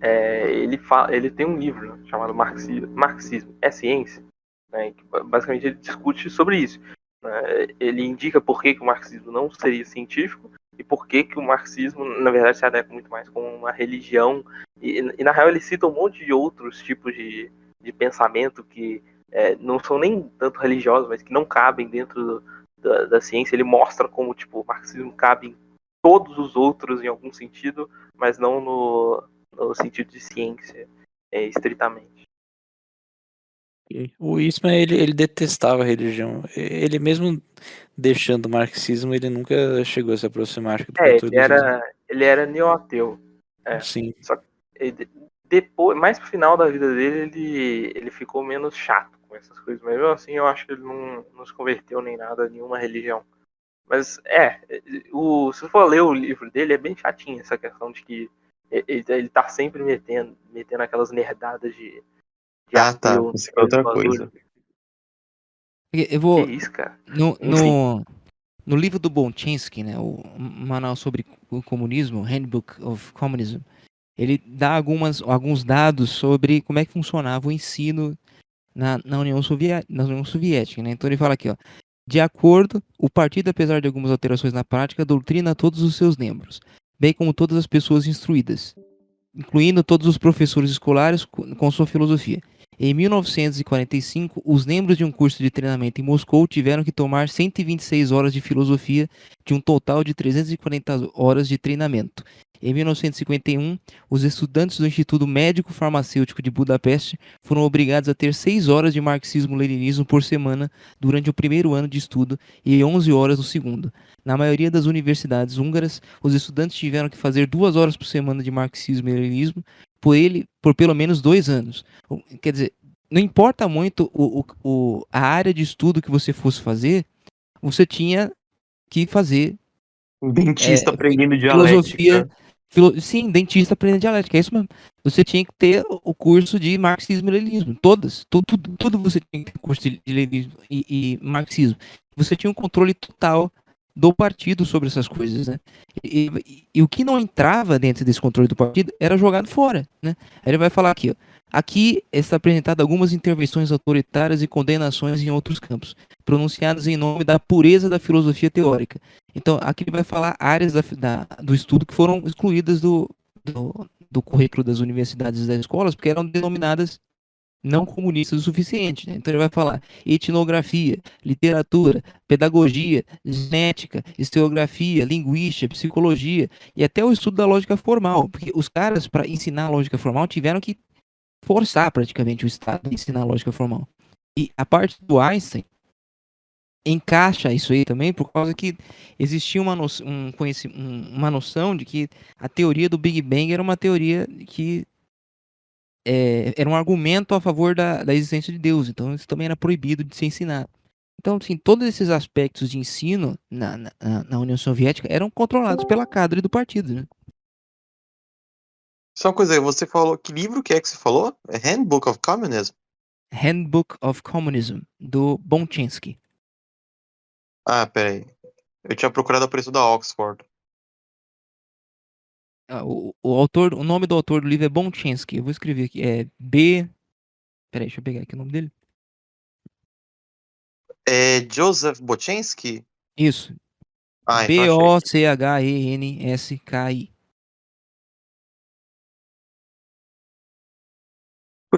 ele tem um livro, né, chamado Marxismo é Ciência, né, que basicamente ele discute sobre isso. Né, ele indica por que o marxismo não seria científico e por que o marxismo, na verdade, se adequa muito mais como uma religião. E na real, ele cita um monte de outros tipos de pensamento que não são nem tanto religiosos, mas que não cabem dentro da ciência. Ele mostra como tipo, o marxismo cabe em todos os outros em algum sentido, mas não no sentido de ciência, estritamente. O Eastman, ele detestava a religião. Ele mesmo deixando o marxismo, ele nunca chegou a se aproximar, acho que do catolicismo. Ele era neo-ateu. Sim. Só que depois, mais pro final da vida dele, ele ficou menos chato com essas coisas. Mas mesmo assim, eu acho que ele não se converteu nem nada a nenhuma religião. Mas se você for ler o livro dele, é bem chatinho essa questão de que ele tá sempre metendo aquelas nerdadas de ateu. Isso é outra coisa. Eu vou. Que isso, cara? No livro do Boltinsky, né, o Manual sobre o Comunismo, Handbook of Communism, ele dá alguns dados sobre como é que funcionava o ensino na União Soviética. Né? Então ele fala aqui, ó, de acordo, o partido, apesar de algumas alterações na prática, doutrina todos os seus membros, bem como todas as pessoas instruídas, incluindo todos os professores escolares com sua filosofia. Em 1945, os membros de um curso de treinamento em Moscou tiveram que tomar 126 horas de filosofia de um total de 340 horas de treinamento. Em 1951, os estudantes do Instituto Médico Farmacêutico de Budapeste foram obrigados a ter 6 horas de marxismo-leninismo por semana durante o primeiro ano de estudo e 11 horas no segundo. Na maioria das universidades húngaras, os estudantes tiveram que fazer 2 horas por semana de marxismo e leninismo por pelo menos 2 anos. Quer dizer, não importa muito a área de estudo que você fosse fazer, você tinha que fazer Dentista aprendendo filosofia. dialética. Sim, dentista aprendendo dialética, é isso mesmo. Você tinha que ter o curso de marxismo e leninismo. Tudo você tinha que ter curso de leninismo e marxismo. Você tinha um controle total do partido sobre essas coisas, né? E o que não entrava dentro desse controle do partido era jogado fora, né? Aí ele vai falar aqui, ó. Aqui está apresentado algumas intervenções autoritárias e condenações em outros campos, pronunciadas em nome da pureza da filosofia teórica. Então, aqui ele vai falar áreas do estudo que foram excluídas do currículo das universidades e das escolas, porque eram denominadas não comunistas o suficiente, né? Então ele vai falar etnografia, literatura, pedagogia, genética, historiografia, linguística, psicologia e até o estudo da lógica formal, porque os caras, para ensinar a lógica formal, tiveram que forçar praticamente o Estado a ensinar a lógica formal. E a parte do Einstein encaixa isso aí também, por causa que existia uma noção de que a teoria do Big Bang era uma teoria que era um argumento a favor da existência de Deus, então isso também era proibido de ser ensinado. Então, assim, todos esses aspectos de ensino na União Soviética eram controlados pela cadre do partido, né? Só uma coisa aí, você falou. Que livro que é que você falou? É Handbook of Communism? Handbook of Communism, do Bonchinsky. Ah, peraí. Eu tinha procurado o preço da Oxford. O nome do autor do livro é Bonchinsky. Eu vou escrever aqui. Peraí, deixa eu pegar aqui o nome dele. É Joseph Bochensky? Isso. Ah, então achei. Bochensky.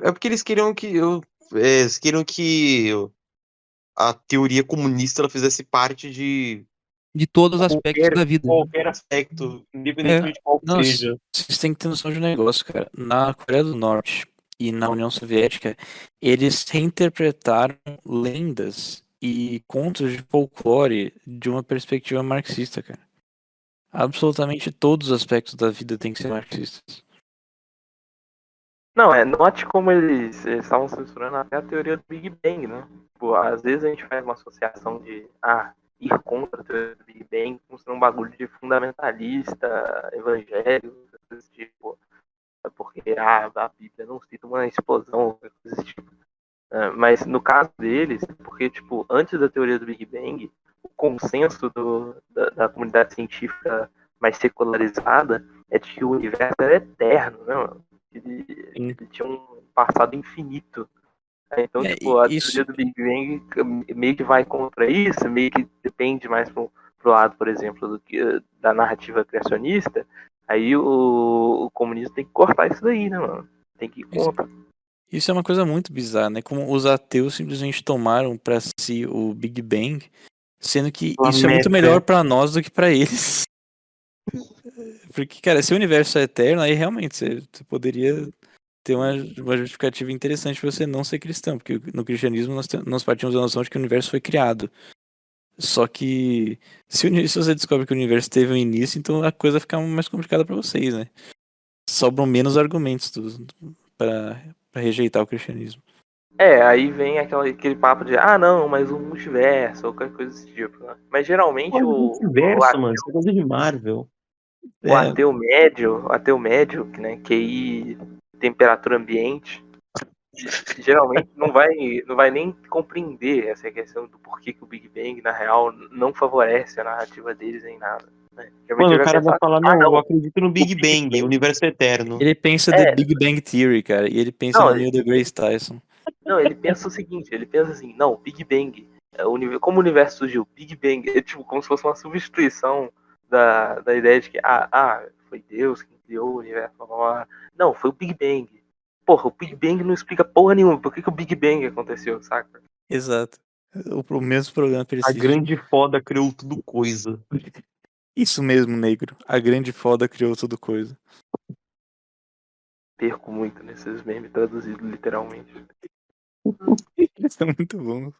É porque eles queriam que a teoria comunista ela fizesse parte de De todos os aspectos da vida. qualquer aspecto, independentemente de qual Não, seja. vocês têm que ter noção de um negócio, cara. Na Coreia do Norte e na União Soviética, eles reinterpretaram lendas e contos de folclore de uma perspectiva marxista, cara. Absolutamente todos os aspectos da vida têm que ser marxistas. Não, note como eles estavam censurando até a teoria do Big Bang, né? Tipo, às vezes a gente faz uma associação de ir contra a teoria do Big Bang como sendo um bagulho de fundamentalista, evangélico, desse tipo, porque a Bíblia não cita uma explosão, coisa desse tipo. Mas no caso deles, porque tipo, antes da teoria do Big Bang, o consenso da comunidade científica mais secularizada é de que o universo era eterno, né, mano? Ele tinha um passado infinito. Então, tipo, a isso, teoria do Big Bang meio que vai contra isso, meio que depende mais pro lado, por exemplo, da narrativa criacionista. Aí o comunismo tem que cortar isso daí, né, mano? Tem que ir contra. isso é uma coisa muito bizarra, né? Como os ateus simplesmente tomaram pra si o Big Bang, sendo que isso é muito melhor pra nós do que pra eles. Porque, cara, se o universo é eterno, aí realmente você poderia ter uma justificativa interessante pra você não ser cristão, porque no cristianismo nós partimos da noção de que o universo foi criado. Só que se você descobre que o universo teve um início, então a coisa fica mais complicada pra vocês, né? Sobram menos argumentos pra rejeitar o cristianismo. Aí vem aquele papo de, não, mas o multiverso, ou qualquer coisa desse tipo, né? Mas geralmente o Mano, isso é coisa de Marvel. o ateu médio, né, QI, temperatura ambiente, geralmente não vai nem compreender essa questão do porquê que o Big Bang, na real, não favorece a narrativa deles em nada. Né? Mano, o cara vai falar, não, eu acredito no Big Bang, o universo é eterno. Ele pensa The Big Bang Theory, cara, e ele pensa no Neil deGrasse Tyson. Não, ele pensa o seguinte, ele pensa assim, não, Big Bang, como o universo surgiu? Big Bang é tipo como se fosse uma substituição da ideia de que, foi Deus que criou o universo, blá, blá, blá. Não, foi o Big Bang. Porra, o Big Bang não explica porra nenhuma, por que o Big Bang aconteceu, saca? Exato. O mesmo problema A persiste. grande foda criou tudo coisa. Isso mesmo, negro. A grande foda criou tudo coisa. Perco muito nesses memes traduzidos literalmente. Isso é muito bom.